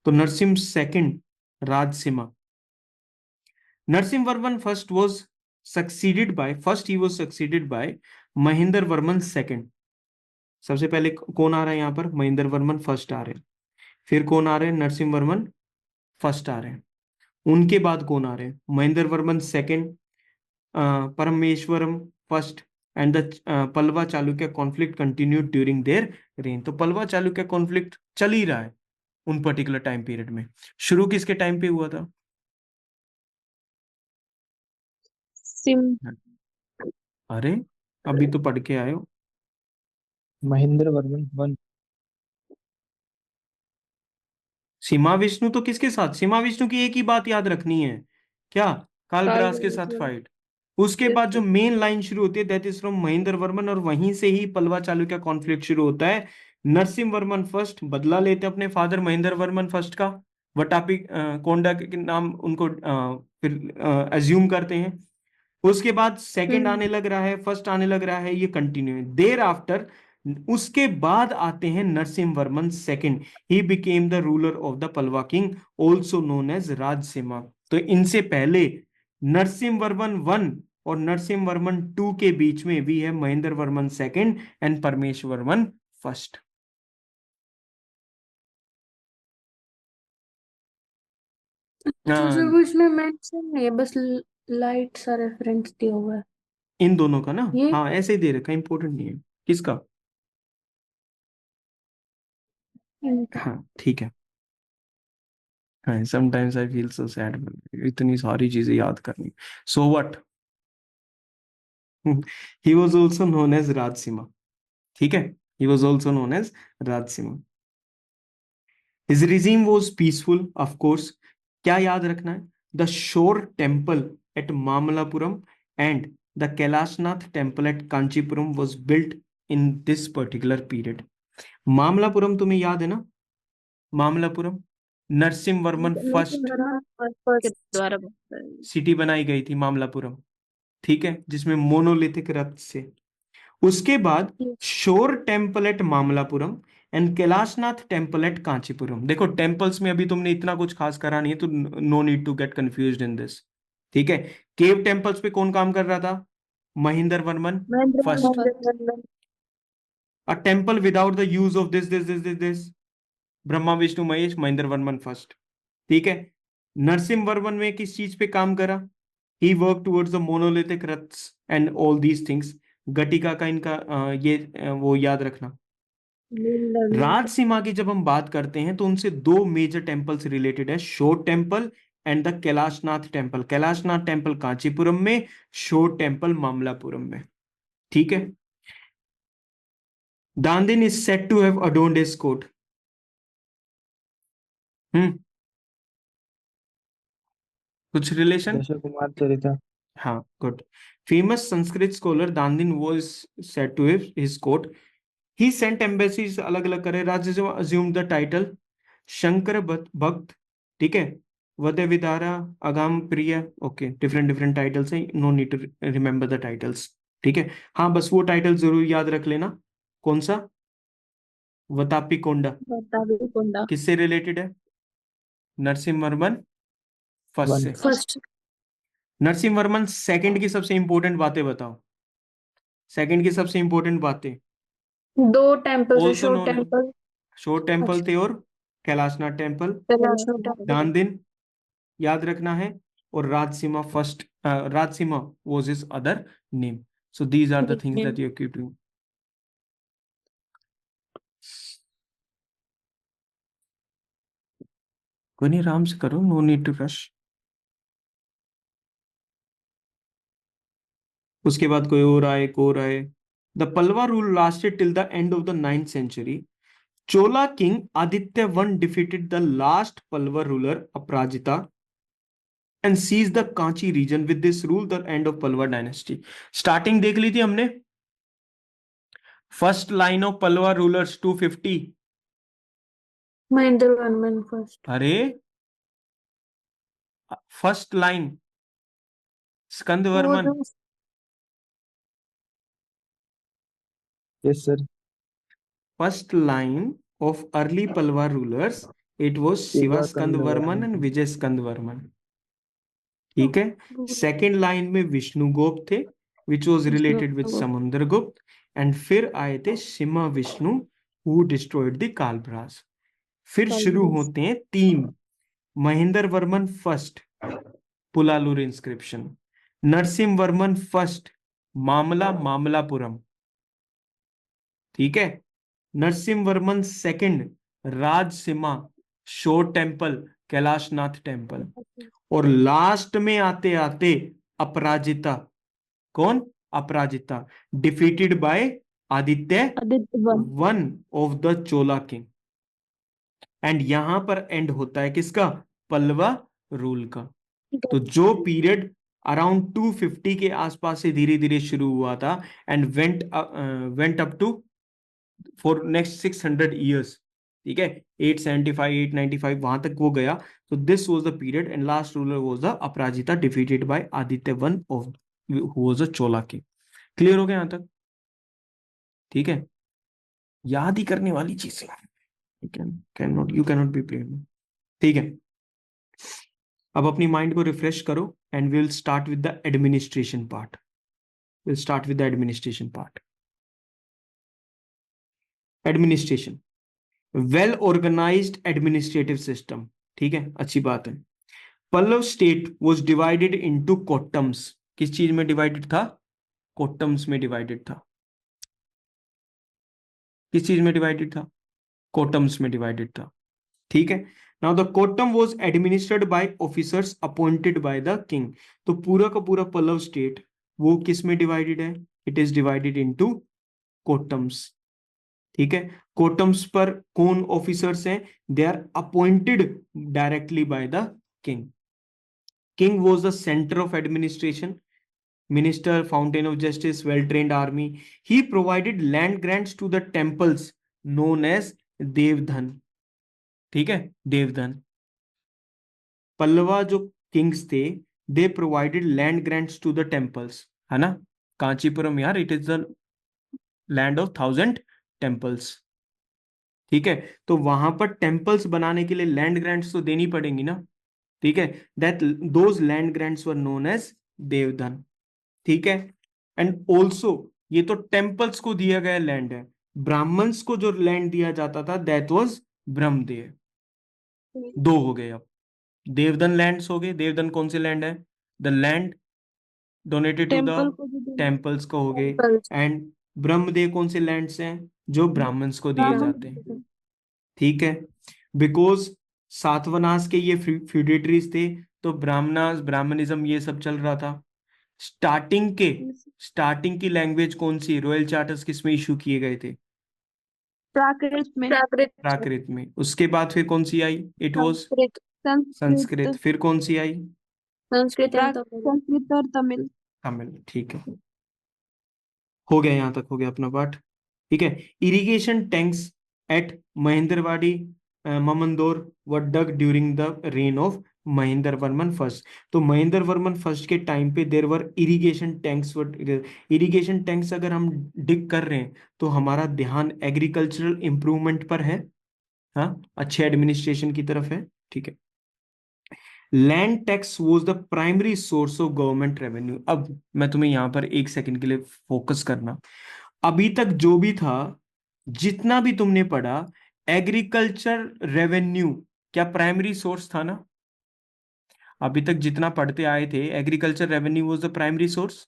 तो Narasimha second, Rajasimha. Narasimha first was succeeded by, first he was succeeded by Mahendra Varman second. सबसे पहले कौन आ रहा है यहाँ पर, महेंद्र वर्मन फर्स्ट आ रहे हैं, फिर कौन आ रहे हैं, नरसिम्हा वर्मन फर्स्ट आ रहे हैं, उनके बाद कौन आ रहे हैं, Mahendra Varman second, Parameswaran first, and the Pallava Chalukya conflict continued during their rain. तो पल्लवा चालुक्य कॉन्फ्लिक्ट चल ही रहा है उन पर्टिकुलर टाइम पीरियड में। शुरू किसके टाइम पे हुआ था, सिम अरे अभी तो पढ़ के आए हो। महेंद्र वर्मन वन। सीमा विष्णु तो किसके साथ, सीमा विष्णु की एक ही बात याद रखनी है, क्या, काल कालब्रास के साथ रात। फाइट। उसके Yes, बाद जो sir. मेन लाइन शुरू होती है that is from Mahendra Varman, और वहीं से ही पल्लवा चालुक्य कॉन्फ्लिक्ट शुरू होता है। नरसिम्ह वर्मन फर्स्ट बदला लेते हैं अपने फादर महेंद्र वर्मन फर्स्ट का, वटापी कोंडा के नाम उनको फिर एज्यूम करते हैं। उसके बाद सेकंड आने लग रहा है, फर्स्ट आने लग रहा है, ये कंटिन्यू है। देर आफ्टर, उसके बाद आते हैं Narasimha Varman second, he became the ruler of the Pallava king, also known as Rajasimha. तो इनसे पहले नरसिम्हा वर्मन वन और नरसिम्हा वर्मन टू के बीच में भी है महेंद्र वर्मन सेकंड एंड परमेश्वर वर्मन फर्स्ट। तो सर वो इसमें मेंशन नहीं है, बस लाइट सा रेफरेंस दिया हुआ है। इन दोनों का ना, ये हाँ ऐसे ही दे रखा, इंपॉर्टेंट नहीं है किसका। इनका। हाँ ठीक है। हाँ, sometimes I feel so sad, इतनी सारी चीजें याद करनी, so what. He was also known as Rajasimha, ठीक है, he was also known as Rajasimha. His regime was peaceful of course, क्या याद रखना है, the shore temple at Mamallapuram and the Kailasanatha temple at Kanchipuram was built in this particular period. Mamallapuram तुम्हें याद है ना, मामलापुरम नरसिम्हा वर्मन फर्स्ट के द्वारा बनता है। सिटी बनाई गई थी मामलापुरम, ठीक है, जिसमें मोनोलिथिक रथ से। उसके बाद Yes. शोर temple at Mamallapuram and Kailashnath temple at Kanchipuram. देखो टेम्पल्स में अभी तुमने इतना कुछ खास करा नहीं है, तो no need to get confused in this, ठीक है। केव टेम्पल्स पे कौन काम कर रहा था, Mahendra Varman Mahendra first. Varman a temple without the use of this Brahma Vishnu Mahesh, Mahendra Varman first, ठीक है। नरसिम्हा वर्मन में किस चीज पे काम करा, he worked towards the monolithic rats and all these things। गटिका का इनका वो याद रखना। राजसीमा की जब हम बात करते हैं तो उनसे दो मेजर टेम्पल्स रिलेटेड है, shore temple and the Kailasanatha temple. Kailasanatha temple Kanchipuram में, शोर टेम्पल मामलापुरम में, ठीक है। Dandin is said to have adorned his court. कुछ रिलेशन, दश कुमार चरिता। हाँ good. Famous Sanskrit scholar Dandin was said to have his court। He sent embassies, अलग अलग करे, राज्य assumed the title शंकर भक्त, ठीक है, वदे विदारा, अगाम प्रिय, ओके, डिफरेंट डिफरेंट टाइटल्स है, no need to remember the titles. ठीक है। हाँ, बस वो टाइटल जरूर याद रख लेना। कौन सा? वतापी कोंडा बतावी कोंडा किससे रिलेटेड है? नरसिम्हवर्मन फर्स्ट वन से। फर्स्ट। नरसिम्हवर्मन सेकंड की सबसे इंपॉर्टेंट बातें बताओ। सेकंड की सबसे इंपॉर्टेंट बातें। दो टेम्पल्स है, ऑल्सो शोर नोन, टेम्पल। शोर टेम्पल अच्छा, थे और कैलाशनाथ टेम्पल, कैलाशनाथ टेम्पल। दान दिन याद रखना है। और Rajasimha first, Rajasimha was his other name. So these are the things name. That you keep doing. कोई नहीं, आराम से करो, नो नीड टू रश। उसके बाद कोई और आए, कोर आए। The Pallava rule lasted till the end of the 9th century. Chola king Aditya I defeated the last Pallava ruler Aparajita and seized the Kanchi region. With this rule, the end of Pallava dynasty. Starting देख ली थी हमने। First line of Pallava rulers 250। Mahendra Varman first. अरे, first line स्कंद वो वर्मन। जो yes sir. First line of early Pallava rulers, it was Shiva Skand शिवाकंद Varman and Varman. Vijay Skand Varman. ठीक है। Second line में विष्णुगुप्त थे, which was related with Samudragupta. And फिर आए थे Simha Vishnu, who destroyed the Kalabhras. फिर शुरू होते हैं तीन। Mahendra Varman first, Pullalur inscription. Narasimha Varman first, Mamalla Mamallapuram. ठीक है। Narasimha Varman second, Rajasimha shore temple, Kailasanatha temple. और लास्ट में आते आते अपराजिता। कौन? Aparajita, defeated by Aditya Aditya one. One of the Chola king. And यहां पर एंड होता है किसका? पल्लवा रूल का। तो जो पीरियड अराउंड 250 के आसपास से धीरे धीरे शुरू हुआ था and went up to for next 600 years. ठीक है, 875 895 वहां तक वो गया। तो this was the period and last ruler was the Aparajita defeated by Aditya one of who was a Chola king. Clear हो गया यहां तक? ठीक है, याद ही करने वाली चीजें। You can not be blamed. ठीक है, अब अपनी माइंड को रिफ्रेश करो and will start with the administration part. Will start with the administration part. Administration, well organised administrative system. ठीक है, अच्छी बात है। Pallava state was divided into kottams. किस चीज में डिवाइडेड था? कोट्टम्स में डिवाइडेड था। किस चीज में डिवाइडेड था? कोट्टम्स में डिवाइडेड था। ठीक है। Now the Kottam was administered by officers appointed by the king. तो पूरा का पूरा पल्लव स्टेट वो किस में डिवाइडेड है? It is divided into kottams. ठीक है। कोट्टम्स पर कौन ऑफिसर्स हैं? They are appointed directly by the king. King was the centre of administration, minister, fountain of justice, well trained army. He provided land grants to the temples known as devdhan. ठीक है, देवधन। पल्लवा जो kings थे, they provided land grants to the temples, है ना। कांचीपुरम यार, it is the land of 1000 temples. ठीक है, तो वहां पर टेम्पल्स बनाने के लिए लैंड ग्रांट्स तो देनी पड़ेंगी ना। ठीक है, that those land grants were known as devadana. ठीक है। एंड ऑल्सो ये तो टेम्पल्स को दिया गया लैंड है। ब्राह्मण्स को जो लैंड दिया जाता था दैट वाज ब्रह्मदेव। दो हो गए अब। देवधन लैंड्स हो गए। देवधन कौन से लैंड है? The land donated to the temple को भी टेम्पल्स को हो गए। टेम्पल्स। एंड ब्रह्मदेव कौन से लैंड्स हैं? जो ब्राह्मण्स को दिए जाते हैं। ठीक है, बिकॉज सातवनास के ये फ्यूडेटरीज थे, तो ब्राह्मणास ब्राह्मणिज्म ये सब चल रहा था। स्टार्टिंग के स्टार्टिंग की लैंग्वेज कौन सी? रॉयल चार्टर्स किस में इशू किए गए थे? प्राकृत में। प्राकृत। प्राकृत में। उसके बाद फिर कौन सी आई? It was Sanskrit. संस्कृत। फिर कौन सी आई? संस्कृत संस्कृत और तमिल। तमिल। ठीक है, हो गया, यहां तक हो गया अपना पार्ट। ठीक है। Irrigation tanks at Mahendravadi Mamandor were dug during the reign of Mahendra Varman first. तो महेंद्र वर्मन फर्स्ट के टाइम पे there were irrigation tanks. Irrigation tanks अगर हम डिग कर रहे हैं तो हमारा ध्यान एग्रीकल्चरल इंप्रूवमेंट पर है, हाँ, अच्छे एडमिनिस्ट्रेशन की तरफ है, ठीक है। Land tax was the primary source of government revenue. अब मैं तुम्हें यहां पर एक सेकंड के लिए फोकस करना, अभी तक जो भी था, जितना भी तुमने पढ़ा, एग्रीकल्चर रेवेन्यू क्या प्राइमरी सोर्स था ना? अभी तक जितना पढ़ते आए थे, agriculture revenue was the primary source.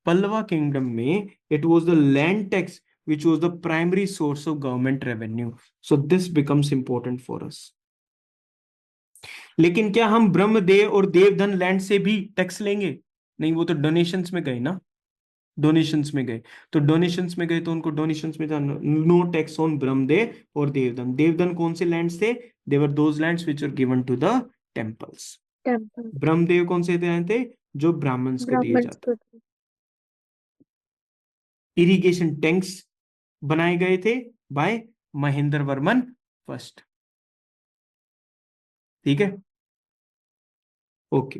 Pallava kingdom में it was the land tax which was the primary source of government revenue. So this becomes important for us. लेकिन क्या हम ब्रह्मदेव और देवधन लैंड से भी टैक्स लेंगे? नहीं, वो तो डोनेशंस में गए ना, डोनेशंस में गए। तो डोनेशंस में गए तो उनको डोनेशंस में नो टैक्स ऑन ब्रह्मदेव और देवधन। देवधन कौन से लैंड थे? They were those lands which are given to the temples. Temple Brahmadeya कौन से लैंड थे? जो ब्राह्मण्स को दिए ब्राह्मण्स जाते। को। इरिगेशन टैंक्स बनाए गए थे बाय महेंद्र वर्मन फर्स्ट, ठीक है, okay.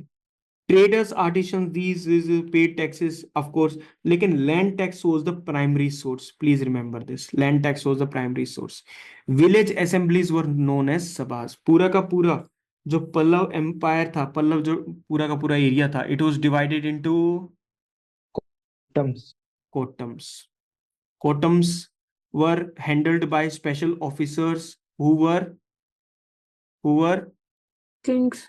Traders, artisans, these is paid taxes of course, लेकिन land tax was the primary source. Please remember this, land tax was the primary source. Village assemblies were known as sabhas. पूरा का पूरा जो Pallav empire था, पल्लव जो पूरा का पूरा एरिया था, it was divided into terms. Kottams. Kottams were handled by special officers who were kings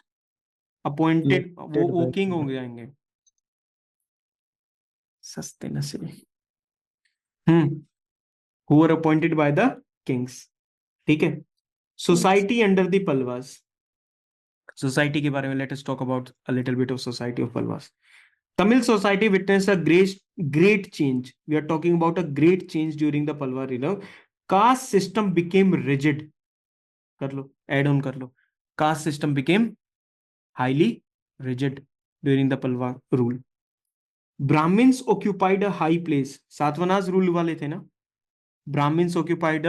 appointed. वो Elected by किंग हो king. जाएंगे, सस्ते नस्ल, who were appointed by the kings, ठीक है। Society under the Pallavas. Society के बारे में let us talk about a little bit of society of Pallavas. Tamil society witness a great change. We are talking about a great change during the Pallava rule. Caste system became rigid. कर लो, add on कर लो। Caste system became highly rigid during the Pallava rule. Brahmans occupied a high place. Satavahanas rule वाले थे ना। Brahmins occupied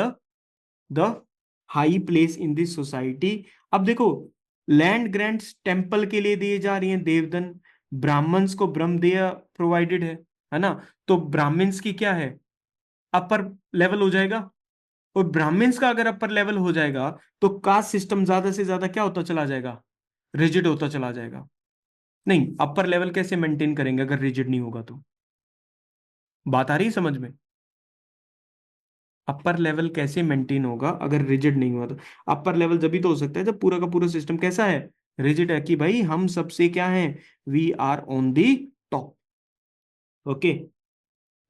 the high place in this society. अब देखो, land grants temple के लिए दिए जा रही हैं, देवधन। ब्राह्मण्स को ब्रह्मदेय प्रोवाइडेड है ना। तो ब्राह्मण्स की क्या है, अपर लेवल हो जाएगा। और ब्राह्मण्स का अगर अपर लेवल हो जाएगा तो कास्ट सिस्टम ज्यादा से ज्यादा क्या होता चला जाएगा? रिजिड होता चला जाएगा। नहीं, अपर लेवल कैसे मेंटेन करेंगे अगर रिजिड नहीं होगा तो? बात आ रही है समझ में? अपर लेवल कैसे मेंटेन होगा अगर रिजिड नहीं हुआ तो? अपर लेवल जब भी तो हो सकता है जब पूरा का पूरा सिस्टम कैसा है, रिजिड है, कि भाई हम सबसे क्या हैं, we are on the top, okay,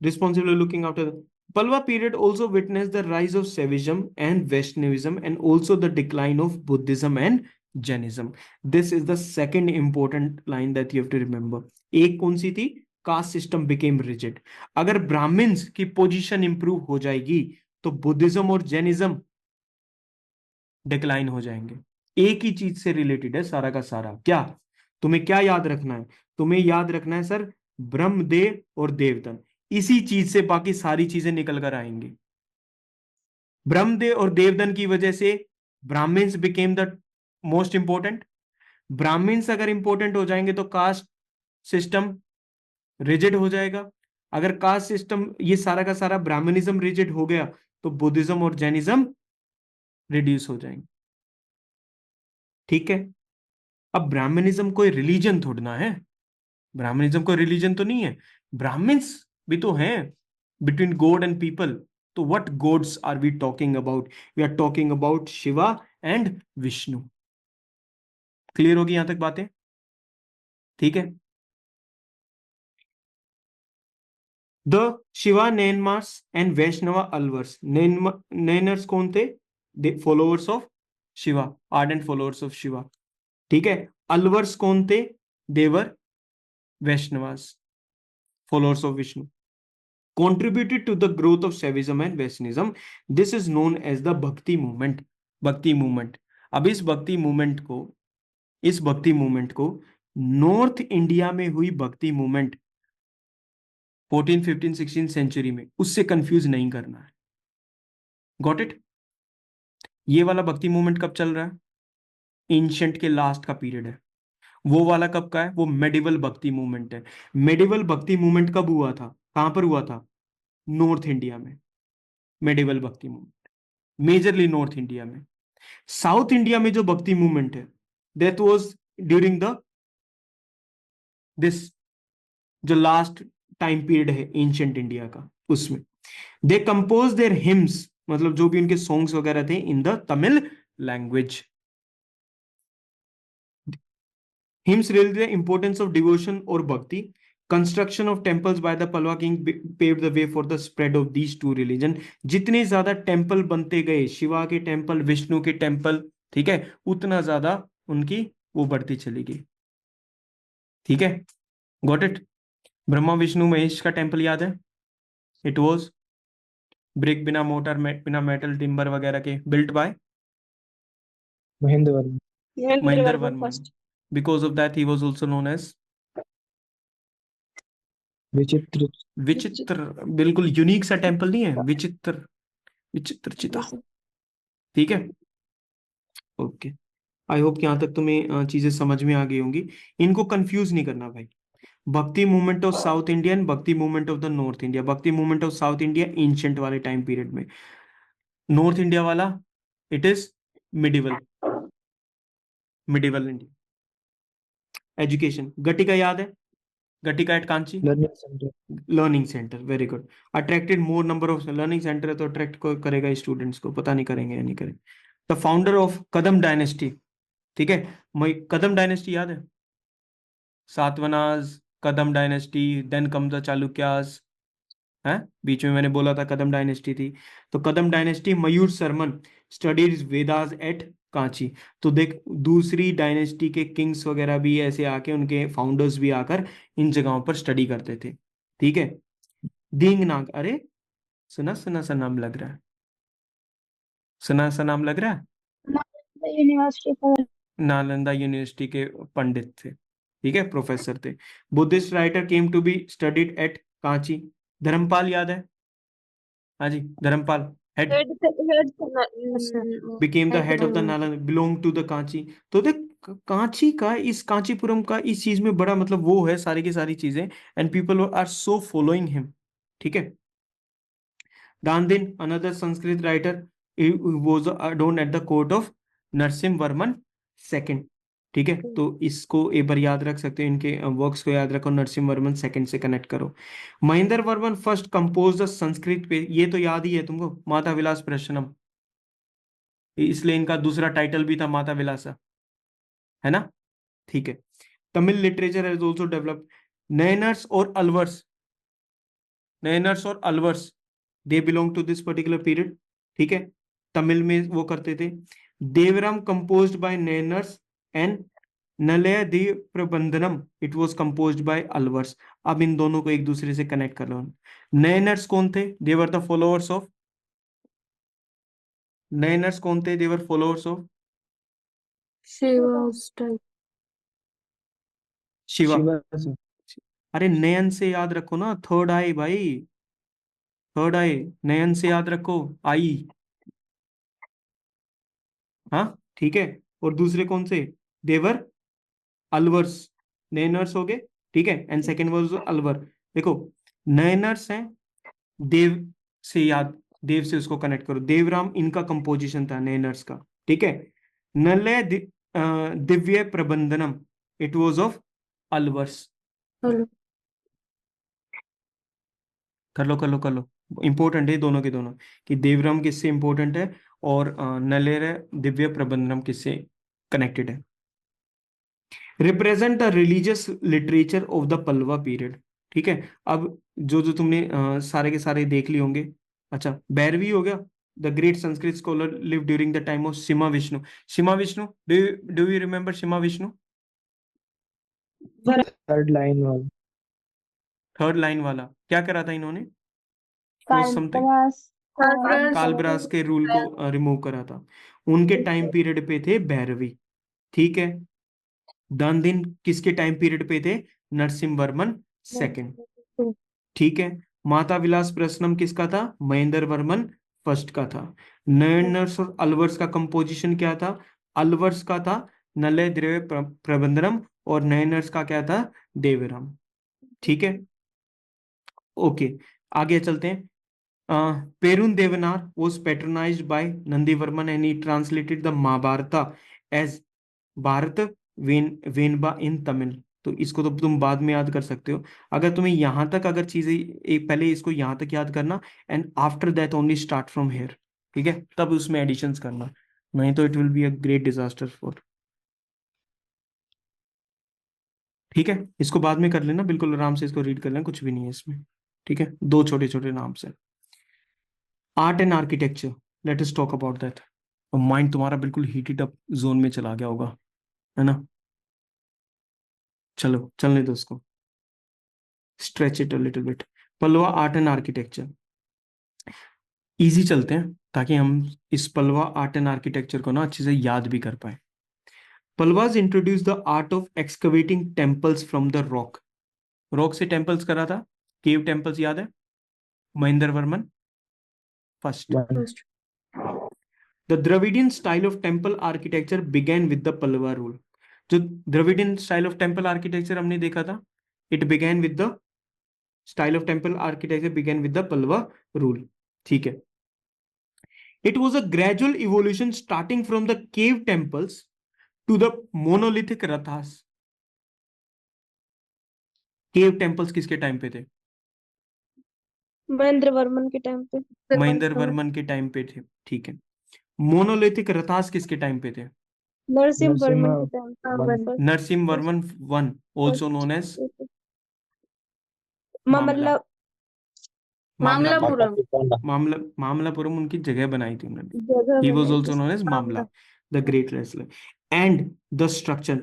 responsible looking after. Palwa period also witnessed the rise of Saivism and Vaishnavism and also the decline of Buddhism and Jainism. This is the second important line that you have to remember. एक कौन सी थी? Cast system became rigid. अगर Brahmins की position improve हो जाएगी तो Buddhism और Jainism decline हो जाएंगे। एक ही चीज से रिलेटेड है सारा का सारा। क्या तुम्हें क्या याद रखना है? तुम्हें याद रखना है सर, ब्रह्मदेव और देवधन। इसी चीज से बाकी सारी चीजें निकल कर आएंगी। ब्रह्मदेव और देवधन की वजह से Brahmins became the most important. Brahmins अगर इंपॉर्टेंट हो जाएंगे तो कास्ट सिस्टम रिजिड हो जाएगा। अगर कास्ट सिस्टम ये सारा का सारा ब्राह्मणिज्म रिजिड हो गया तो बुद्धिज्म और जैनिज्म रिड्यूस हो जाएंगे, ठीक है। अब ब्राह्मणिज्म कोई रिलीजन थोड़ा ना है, ब्राह्मणिज्म कोई रिलीजन तो नहीं है। ब्राह्मण्स भी तो हैं बिटवीन गॉड एंड पीपल। तो what gods are we talking about? We are talking about Shiva and Vishnu. Clear होगी यहां तक बातें? ठीक है। The Shiva Nayanmars and Vaishnava Alvars. नैनर्स कौन थे? Followers of Shiva, ardent followers of Shiva, ठीक है। अलवर्स कौन थे? They were Vaishnavas, followers of Vishnu, contributed to the growth of Shaivism and Vaishnavism. This is known as the Bhakti movement. भक्ति मूवमेंट। अब इस भक्ति मूवमेंट को नॉर्थ इंडिया में हुई भक्ति मूवमेंट 14, 15, 16 सेंचुरी में, उससे कंफ्यूज नहीं करना है। Got it? ये वाला भक्ति मूवमेंट कब चल रहा है? एंशिएंट के लास्ट का पीरियड है। वो वाला कब का है? वो मेडिवल भक्ति मूवमेंट है। मेडिवल भक्ति मूवमेंट कब हुआ था? कहां पर हुआ था? नॉर्थ इंडिया में। मेडिवल भक्ति मूवमेंट मेजरली नॉर्थ इंडिया में। साउथ इंडिया में जो भक्ति मूवमेंट है that was during the this जो लास्ट टाइम पीरियड है एंशिएंट इंडिया का, उसमें दे कंपोज देयर हिम्स, मतलब जो भी उनके सॉन्ग्स वगैरह थे, in the Tamil language. Hymns relate the importance of devotion और bhakti. Construction of temples by the Pallava king paved the way for the spread of these two religion. जितने ज्यादा टेम्पल बनते गए, शिवा के टेम्पल, विष्णु के टेम्पल, ठीक है, उतना ज्यादा उनकी वो बढ़ती चली गई। ठीक है, गॉट इट? ब्रह्मा विष्णु महेश का टेम्पल याद है? इट वॉज ब्रिक, बिना मोटर, बिना मेटल, टिम्बर वगैरह के, built by Mahendra Varman. Mahendra Varman. Because of that he was also known as Vichitra Vichitra. बिल्कुल यूनिक सा टेम्पल नहीं है? विचित्र, विचित्र चिता। ठीक है, ओके। आई होप कि यहाँ तक तुम्हें चीजें समझ में आ गई होंगी। इनको कंफ्यूज नहीं करना भाई। Bhakti movement of south Indian, bhakti movement of the north India. Bhakti movement of south India ancient वाले टाइम पीरियड में, नॉर्थ इंडिया वाला it is medieval, medieval India. Education, ghatika याद है? Ghatika at Kanchi learning centre. Learning centre, very good. Attracted more number of learning centre है तो attract करेगा students को, पता नहीं करेंगे या नहीं करेंगे। The founder of Kadamba dynasty, ठीक है, कदम डायनेस्टी याद है? Satavahanas, Kadamba dynasty, then come the Chalukyas, है बीच में मैंने बोला था कदम डायनेस्टी थी। तो कदम डायनेस्टी, मयूर शर्मन स्टडीज वेदास एट कांची। तो देख, दूसरी डायनेस्टी के किंग्स वगैरह भी ऐसे आके, उनके फाउंडर्स भी आकर इन जगहों पर स्टडी करते थे। ठीक है, दींगनाग, अरे सुना सुना सा नाम लग रहा है, सुना सा नाम लग रहा है। यूनिवर्सिटी पर नालंदा यूनिवर्सिटी के पंडित थे, ठीक है, प्रोफेसर थे। Buddhist writer came to be studied at Kanchi. Dharmapala याद है? हाँ जी, Dharmapala head became the head of the Nalanda, belong to the Kanchi. तो देख, कांची का, इस कांचीपुरम का इस चीज में बड़ा मतलब वो है, सारी की सारी चीजें, and people are so following him. ठीक है, Dandin, another Sanskrit writer, was adorned at the court of Narasimha Varman second. ठीक है, तो इसको एक बार याद रख सकते हो, इनके वर्क्स को याद रखो, नरसिम्हा वर्मन सेकंड से कनेक्ट करो। Mahendra Varman first compose the Sanskrit पे, ये तो याद ही है तुमको, माता विलास प्रश्नम, इसलिए इनका दूसरा टाइटल भी था माता विलासा, है ना? ठीक है। Tamil literature has also developed. Nayanars और अलवर्स, नयनर्स और Alvars, they belong to this particular period. ठीक है, तमिल में वो करते थे। Tevaram composed by Nayanars and Nalayira Divya Prabandham, it was composed by Alvars. अब इन दोनों को एक दूसरे से कनेक्ट कर लो। नयनर्स कौन थे? They were the followers of, Nayanars कौन थे? They were followers of Shiva's type. Shiva. Shiva से। अरे नयन से याद रखो ना, थर्ड आई भाई, थर्ड आई, नयन से याद रखो, आई। हाँ, ठीक है। और दूसरे कौन से? देवर अलवर्स, नयनर्स हो गए, ठीक है, एंड सेकेंड वर्स अलवर। देखो, नयनर्स हैं, देव से याद, देव से उसको कनेक्ट करो, देवराम इनका कंपोजिशन था नयनर्स का। ठीक है, Nalayira Divya Prabandham, it was of Alvars. Hello कर लो कर लो कर लो, इंपॉर्टेंट है दोनों के दोनों, कि देवराम किससे इंपॉर्टेंट है और नलेर दिव्य प्रबंधनम किससे कनेक्टेड है। Represent the religious literature of the Pallava period. ठीक है, अब जो जो तुमने सारे के सारे देख लिए होंगे। अच्छा, बैरवी हो गया, the great Sanskrit scholar live during the time of Seema Vishnu. Seema Vishnu, do you remember Seema Vishnu? Third line वाला। थर्ड लाइन वाला क्या करा था इन्होंने? समथिंग कालब्रास के रूल को रिमूव करा था। उनके टाइम पीरियड पे थे भैरवी। ठीक है, दानदिन किसके टाइम पीरियड पे थे? नरसिम्हा वर्मन सेकंड। ठीक है, माता विलास प्रश्नम किसका था? महेंद्र वर्मन फर्स्ट का था। नयनर्स और अलवर्स का कंपोजिशन क्या था? अलवर्स का था नलय द्रव्य प्रबंधनम और नयनर्स का क्या था? देवरम। ठीक है, ओके, आगे चलते हैं। पेरुन Deonar was patronized by Nandivarman and he translated the Mahabharata as Bharat वेनबा इन तमिल। तो इसको तो तुम बाद में याद कर सकते हो। अगर तुम्हें यहां तक अगर चीजें एक पहले इसको यहां तक याद करना and after that only start from here, ठीक है, तब उसमें एडिशंस करना, नहीं तो it will be a great disaster for. ठीक है, इसको बाद में कर लेना, बिल्कुल आराम से इसको रीड कर लेना, कुछ भी नहीं है इसमें। ठीक है, दो छोटे छोटे नाम से। Art and architecture, late us talk about that. और माइंड तुम्हारा बिल्कुल हीटेड अप जोन में चला गया होगा, है ना? चलो चलने दो उसको, stretch it a little bit. Pallava art and architecture, easy चलते हैं ताकि हम इस पल्लवा आर्ट एंड आर्किटेक्चर को ना अच्छे से याद भी कर पाए। Pallavas introduce the art of excavating temples from the rock. Rock से टेम्पल्स करा था, केव टेम्पल्स, याद है? Mahendra Varman first. One. First. The Dravidian style of temple architecture began with the Pallava rule. जो Dravidian style of temple architecture हमने देखा था, it began with the style of temple architecture began with the Pallava rule. ठीक है, it was a gradual evolution starting from the cave temples to the monolithic rathas। Cave temples किसके time पे थे? महेंद्र वर्मन के time पे। महेंद्र वर्मन के टाइम पे थे, ठीक है। मोनोलिथिक रथास किसके टाइम पे थे? नरसिंह नरसिम्हा वर्मन के टाइम पे। One. First Narasimha Varman one, also known as Mamalla. मतलब मामलापुरम। मामला, मामलापुरम उनकी जगह बनाई थी उन्होंने। जगह He was बनाई also थी। known as Mamla, the great wrestler. And the structure,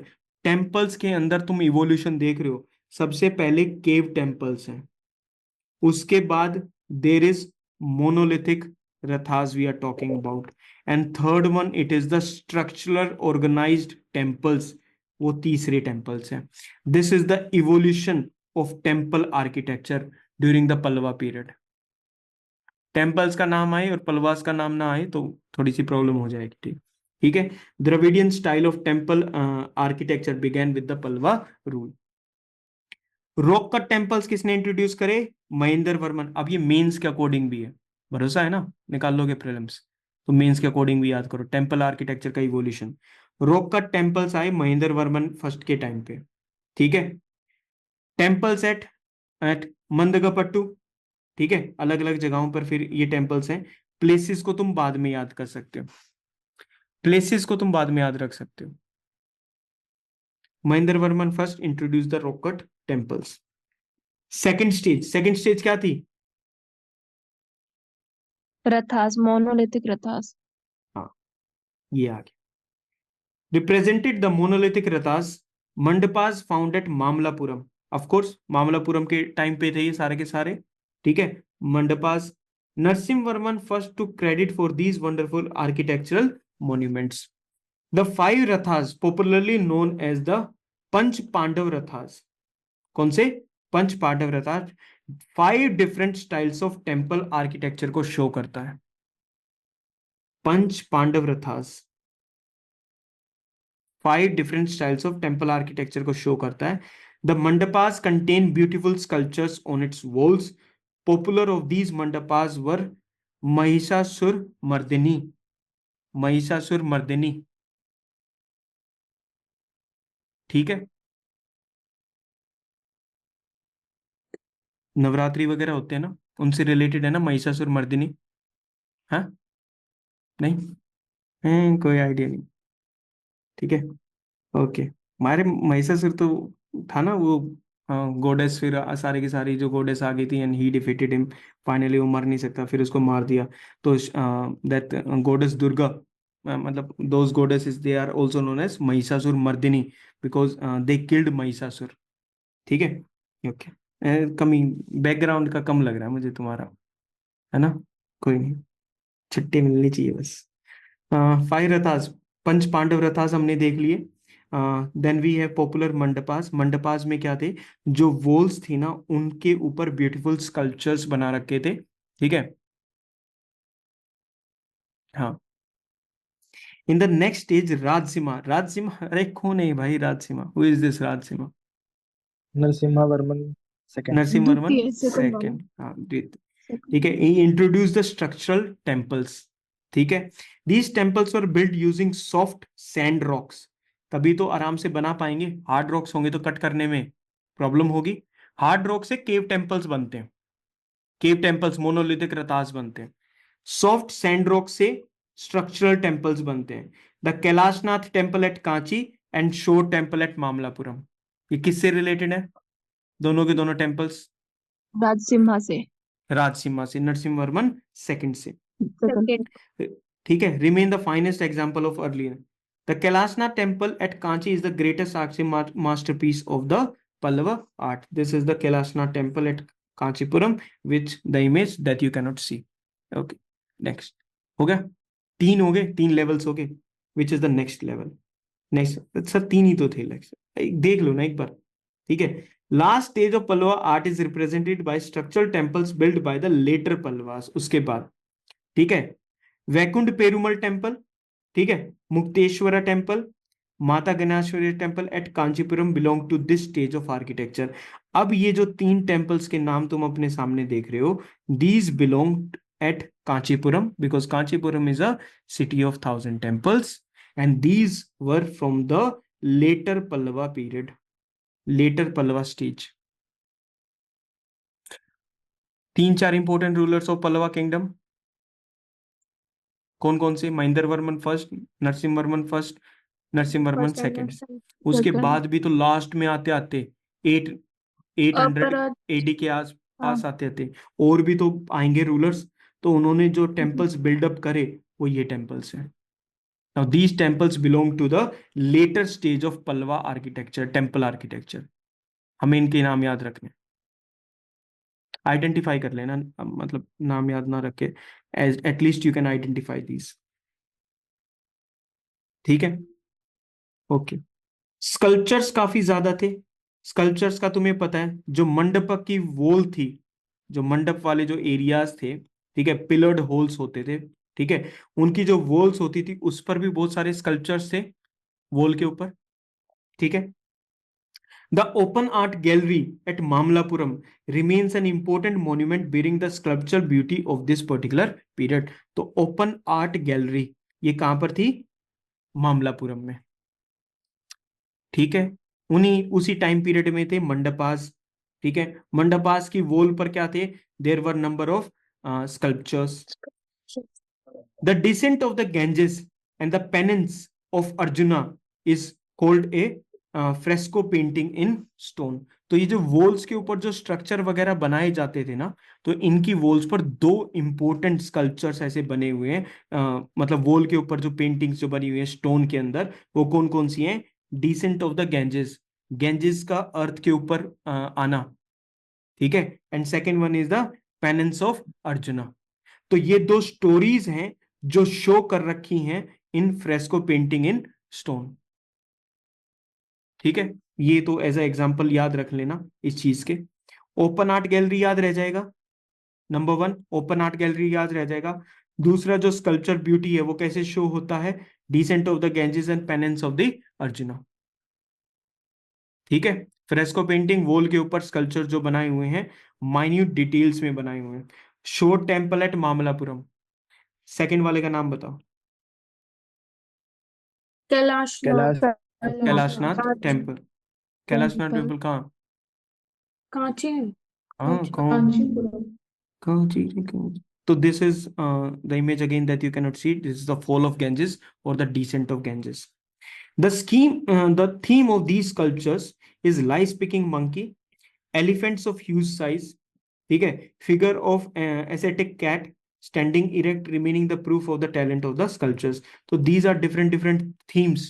temples के अंदर तुम इवोल्यूशन देख रहे हो। सबसे पहले केव टेम्पल्स हैं, उसके बाद there is monolithic rathas we are talking about, and third one it is the structural organized temples, वो तीसरे टेम्पल्स हैं। This is the evolution of temple architecture during the Pallava period. Temples का नाम आए और पल्लवास का नाम ना आए तो थोड़ी सी प्रॉब्लम हो जाएगी, ठीक? ठीक है, Dravidian style of temple architecture began with the Pallava rule. Rock cut temples किसने इंट्रोड्यूस करे? महेंद्र वर्मन। अब ये मेंस के अकॉर्डिंग भी है, भरोसा है ना, निकाल लोगे प्रीलिम्स तो मेंस के अकॉर्डिंग भी याद करो। टेम्पल आर्किटेक्चर का इवोल्यूशन, रॉक कट टेम्पल्स आए महेंद्र वर्मन फर्स्ट के टाइम पे, ठीक है। टेम्पल्स एट एट मंदगपट्टू, ठीक है, अलग अलग जगहों पर फिर ये टेम्पल्स हैं। प्लेसेस को तुम बाद में याद कर सकते हो, प्लेसेस को तुम बाद में याद रख सकते हो। Mahendra Varman first introduce the rock cut temples. Second stage क्या थी? रथास, मोनोलिथिक रथास। हाँ, ये आ गया। Represented the monolithic rathas mandapas found at Mamallapuram. Of course Mamallapuram के टाइम पे थे ये सारे के सारे, ठीक है। Mandapas, Narasimha Varman first to credit for these wonderful architectural monuments. The five rathas popularly known as the Pancha Pandava rathas. कौन से? Pancha Pandava rathas 5 different styles of temple architecture को शो करता है। Pancha Pandava rathas 5 different styles of temple architecture को शो करता है। The mandapas contain beautiful sculptures on its walls. Popular of these mandapas were Mahishasura Mardini, Mahishasura Mardini, ठीक है। नवरात्रि वगैरह होते हैं ना, उनसे रिलेटेड है ना महिषासुर मर्दिनी? हाँ, नहीं, कोई आइडिया नहीं, ठीक है, ओके। हमारे महिषासुर तो था ना वो गोडेस, फिर सारे की सारी जो गोडेस आ गई थी and he defeated him. Finally वो मर नहीं सकता, फिर उसको मार दिया। तो दैट गोडेस दुर्गा, मतलब those goddesses they are also known as Mahishasura Mardini because they killed Mahishasura, ठीक है, ओके। कमी बैकग्राउंड का कम लग रहा है मुझे तुम्हारा, है ना? कोई नहीं, छुट्टी मिलनी चाहिए बस। 5 रथास, पंच पांडव रथास हमने देख लिए। Then we have popular mandapas. Mandapas में क्या थे? जो वॉल्स थी ना उनके ऊपर ब्यूटीफुल स्कल्पचर्स बना रखे थे, ठीक है। हाँ, in the next stage Rajasimha, Rajasimha, अरे कौन है भाई Rajasimha, who is this Rajasimha? Narasimha Varman second. Narasimha Varman द्वितीय सेकंड वाला सेकंड, हाँ द्वितीय। सेकंड। ठीक है, he introduced the structural temples। ठीक है, these temples were built using soft sand rocks। तभी तो आराम से बना पाएंगे, हार्ड रॉक्स होंगे तो कट करने में प्रॉब्लम होगी। हार्ड रॉक से केव टेम्पल्स बनते हैं, केव टेम्पल्स मोनोलिथिक रतास बनते हैं। सॉफ्ट सैंड रॉक से स्ट्रक्चरल टेम्पल्स बनते हैं। The Kailasanatha temple eight Kanchi and शोर टेम्पल एट मामलापुरम, ये किससे रिलेटेड है? दोनों के दोनों टेम्पल्स राजसिम्हा से राजसिम्हा से, नरसिम्हा वर्मन सेकंड से। सेकंड। ठीक है, remain the finest example of earlier. The Kailasanatha temple eight Kanchi is the greatest art masterpiece of the Pallava art. This is the Kailasanatha temple at Kanchipuram which the image that you cannot C. Okay, next हो गया, तीन हो गए, तीन levels हो गए। Which is the next level? Next sir तीन ही तो थे, देख लो ना एक बार। ठीक है, last stage of Pallava art is represented by structural temples build by the later Pallavas. उसके बाद ठीक है, वैकुंठ पेरुमल टेम्पल, ठीक है, Mukteshwara temple, Mata Ganeshwari temple at Kanchipuram belong to this stage of architecture. अब ये जो तीन टेम्पल्स के नाम तुम अपने सामने देख रहे हो, these belong at Kanchipuram because Kanchipuram is a city of 1000 temples and these were from the later Pallava period, later Pallava stage. तीन चार important rulers of Pallava kingdom कौन कौन से? Mahendra Varman first, Narasimha Varman first, Narasimha Varman first and second. उसके Second। बाद भी तो लास्ट में आते आते 800 अपराध। एडी के आस हाँ। पास आते आते और भी तो आएंगे रूलर्स। तो उन्होंने जो टेम्पल्स बिल्डअप करे वो ये टेम्पल्स हैं। Now these temples belong to the later stage of Pallava architecture, temple architecture. हमें इनके नाम याद रखने, आइडेंटिफाई कर लेना, मतलब नाम याद ना रखे, as at least you can identify these. ठीक है, ओके। स्कल्पचर्स काफी ज्यादा थे। स्कल्पचर्स का तुम्हें पता है, जो मंडप की वॉल थी, जो मंडप वाले जो एरियाज थे, ठीक है, पिलर्ड होल्स होते थे, ठीक है, उनकी जो वॉल्स होती थी उस पर भी बहुत सारे स्कल्पचर्स थे, वॉल के ऊपर। ठीक है, the open art gallery at Mamallapuram remains an important monument bearing the sculptural beauty of this particular period। तो ओपन आर्ट गैलरी ये कहां पर थी? मामलापुरम में। ठीक है, उन्हीं उसी टाइम पीरियड में थे मंडपास। ठीक है, मंडपास की वॉल पर क्या थे? There were number of sculptures. The descent of the Ganges and the penance of Arjuna is called a fresco painting in stone. तो ये जो वॉल्स के ऊपर जो स्ट्रक्चर वगैरह बनाए जाते थे ना, तो इनकी वॉल्स पर दो इंपॉर्टेंट स्कल्पचर्स ऐसे बने हुए हैं, मतलब वॉल के ऊपर जो पेंटिंग्स जो बनी हुई है स्टोन के अंदर, वो कौन कौन सी हैं? Decent of the Ganges, Ganges का अर्थ के ऊपर आना, ठीक है, and second one is the penance of arjuna. तो ये दो स्टोरीज हैं जो शो कर रखी हैं इन फ्रेस्को पेंटिंग इन स्टोन। ठीक है, ये तो एज ए एग्जांपल याद रख लेना इस चीज के। ओपन आर्ट गैलरी याद रह जाएगा, number one open art gallery याद रह जाएगा। दूसरा जो स्कल्पचर ब्यूटी है वो कैसे शो होता है? Decent of the Ganges and penance of the arjuna. ठीक है, फ्रेस्को पेंटिंग वॉल के ऊपर स्कल्पचर जो बनाए हुए हैं माइन्यूट डिटेल्स में बनाए हुए हैं। शोर टेम्पल एट मामलापुरम, सेकंड वाले का नाम बताओ। कैलाशनाथ। कैलाश कैलाशनाथ टेम्पल, कैलाशनाथ टेम्पल कहाँ? कांची। हाँ कौन? कांचीपुरम। कांची रे कांची। तो this is the image again that you cannot see, this is the fall of Ganges और the descent of Ganges. The theme of these sculptures is lice-picking monkey, elephants of huge size, ठीक है, figure of ascetic cat standing erect remaining the proof of the talent of the sculptures। तो these are different themes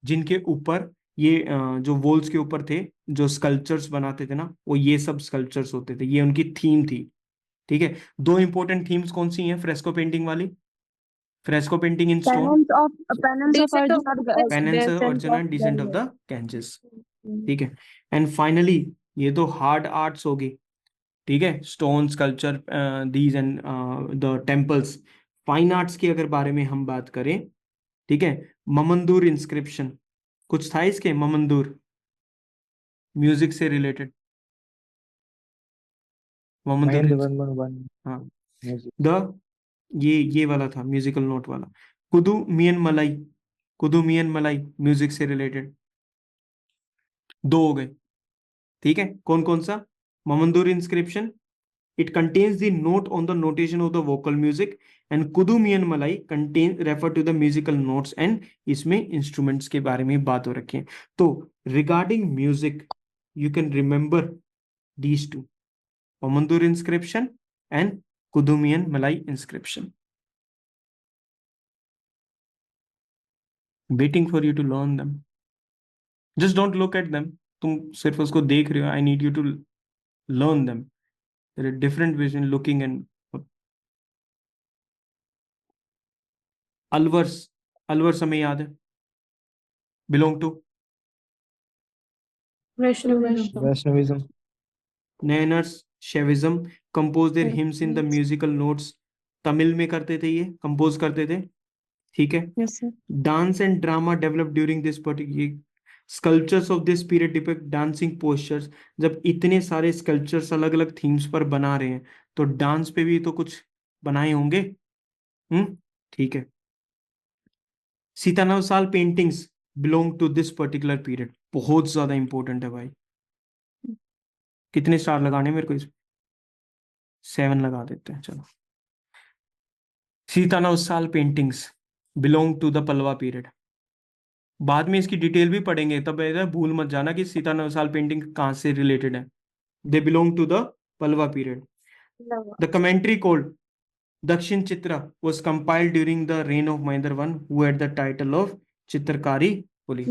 जिनके ऊपर ये जो walls के ऊपर थे, जो स्कल्पचर्स बनाते थे ना, वो ये सब स्कल्पचर्स होते थे, ये उनकी थीम थी। ठीक है, दो इंपॉर्टेंट थीम्स कौन सी हैं फ्रेस्को पेंटिंग वाली? Fresco painting in stone, penance of Descent of Arjuna और penance of descent Arjuna, of descent of Ganges। The Ganges. ठीक है, एंड फाइनली ये तो हार्ड आर्ट्स होगी। ठीक है, stone sculpture these and the temples. Fine arts की अगर बारे में हम बात करें, ठीक है, ममंदूर इंस्क्रिप्शन, कुछ था इसके ममंदूर म्यूजिक से रिलेटेड, ममंदूर महेंद्र वर्मन वन हाँ म्यूजिक। द ये वाला था म्यूजिकल नोट वाला, कुदू मियन मलाई म्यूजिक से रिलेटेड, दो हो गए। ठीक है, कौन कौन सा? Mamandur inscription, it contains the note on the notation of the vocal music, and Kudumiyan Malai contain refer to the musical notes, and इसमें इंस्ट्रूमेंट्स के बारे में बात हो रखी है। तो regarding music you can remember these two, Mamandur inscription and Kudumiyan Malai inscription. Waiting for you to learn them, just don't look at them, तुम सिर्फ उसको देख रहे हो, I need you to learn them, there are different ways in looking and Alvars, Alvars हमें याद है, belong to Vaishnavism. Vaishnavism. Nayanars Shaivism, compose their hymns in the Yes. Musical notes, Tamil में करते थे ये, कंपोज करते थे। ठीक है, Yes, sir. Dance and drama develop during this particular, sculptures of this period depict dancing postures. जब इतने सारे स्कल्पचर्स अलग अलग थीम्स पर बना रहे हैं तो डांस पे भी तो कुछ बनाए होंगे। ठीक है, Sittanavasal paintings belong to this particular period, बहुत ज्यादा इंपॉर्टेंट है भाई। कितने स्टार लगाने हैं मेरे को इस 7 लगा देते हैं, चलो। Sittanavasal paintings belong to the Pallava period, बाद में इसकी डिटेल भी पढ़ेंगे, तब ऐसा भूल मत जाना कि सीता नवसाल पेंटिंग कहाँ से रिलेटेड है। They belong to the Pallava period. The commentary code Dakshina Chitra was compiled during the reign of Mahendra I, who had the title of चित्रकारी पुली।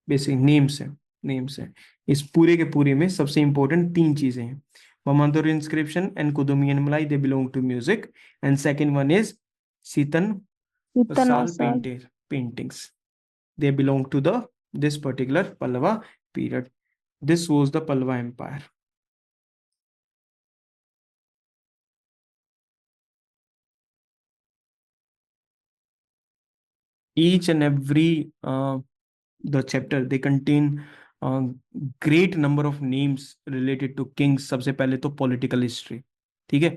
बेसिक नेम्स है इस पूरे के पूरे में सबसे इंपॉर्टेंट 3 चीजें हैं, ममंदुर inscription and Kudumiyan Malai, they belong to music, and second one is Sittanavasal paintings, they belong to the this particular Pallava period. This was the Pallava Empire. Each and every the chapter they contain great number of names related to kings. सबसे पहले तो political history, ठीक है।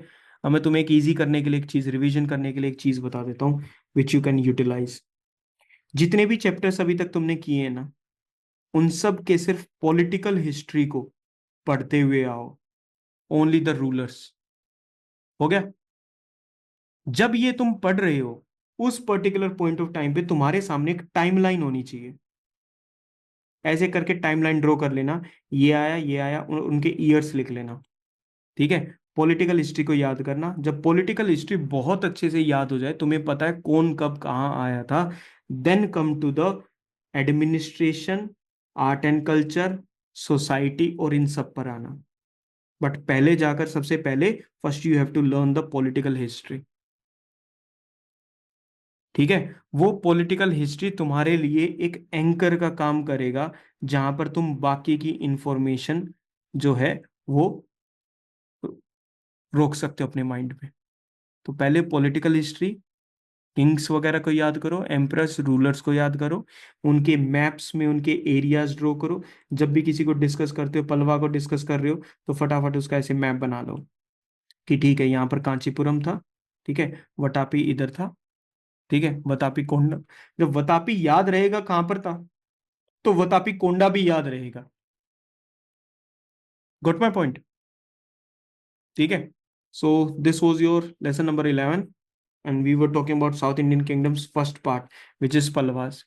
अब मैं तुम्हें एक easy करने के लिए एक चीज, रिवीजन करने के लिए एक चीज बता देता हूँ विच यू कैन यूटिलाइज। जितने भी चैप्टर्स अभी तक तुमने किए हैं ना, उन सब के सिर्फ पॉलिटिकल हिस्ट्री को पढ़ते हुए आओ, ओनली द रूलर्स, हो गया। जब ये तुम पढ़ रहे हो उस पर्टिकुलर पॉइंट ऑफ टाइम पे तुम्हारे सामने एक टाइमलाइन होनी चाहिए, ऐसे करके टाइमलाइन ड्रॉ कर लेना, ये आया उनके ईयर्स लिख लेना, ठीक है। पॉलिटिकल हिस्ट्री को याद करना, जब पॉलिटिकल हिस्ट्री बहुत अच्छे से याद हो जाए, तुम्हें पता है कौन कब कहाँ आया था, then come to the administration, art and culture, society और इन सब पर आना। बट पहले जाकर सबसे पहले first you have to learn the political history, ठीक है। वो पॉलिटिकल हिस्ट्री तुम्हारे लिए एक एंकर का काम करेगा, जहां पर तुम बाकी की इंफॉर्मेशन जो है वो रोक सकते हो अपने माइंड में। तो पहले पॉलिटिकल हिस्ट्री, किंग्स वगैरह को याद करो, एम्प्रेस रूलर्स को याद करो, उनके मैप्स में उनके एरियाज ड्रॉ करो। जब भी किसी को डिस्कस करते हो, पलवा को डिस्कस कर रहे हो, तो फटाफट उसका ऐसे मैप बना लो कि ठीक है यहाँ पर कांचीपुरम था, ठीक है, वटापी इधर था, ठीक है, वतापी कोंडा। जब वतापी याद रहेगा कहां पर था, तो वतापी कोंडा भी याद रहेगा। Got my point? ठीक है। So this was your lesson number 11 and we were talking about south Indian kingdoms first part which is Pallavas,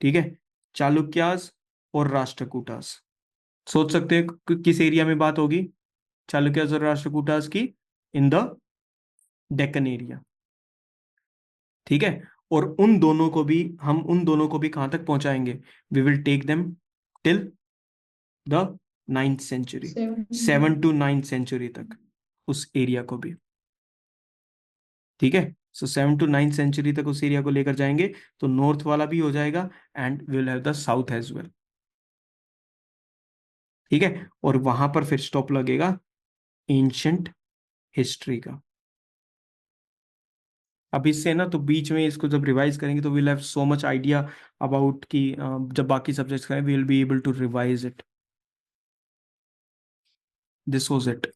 ठीक है। चालुक्यास और राष्ट्रकूटास, सोच सकते हैं किस एरिया में बात होगी चालुक्यास और राष्ट्रकूटास की? इन द डेक्कन एरिया, ठीक है। और उन दोनों को भी कहां तक पहुंचाएंगे? We will take them till the 9th century, 7 to 9th century तक उस एरिया को भी, ठीक है। सो 7 to 9th सेंचुरी तक उस एरिया को लेकर जाएंगे, तो नॉर्थ वाला भी हो जाएगा and we will have the south as well, ठीक है। और वहां पर फिर स्टॉप लगेगा एंशंट हिस्ट्री का। अब इससे ना तो बीच में इसको जब रिवाइज करेंगे तो will have so much idea about कि जब बाकी सब्जेक्ट्स करें we will be able to revise it. This was it.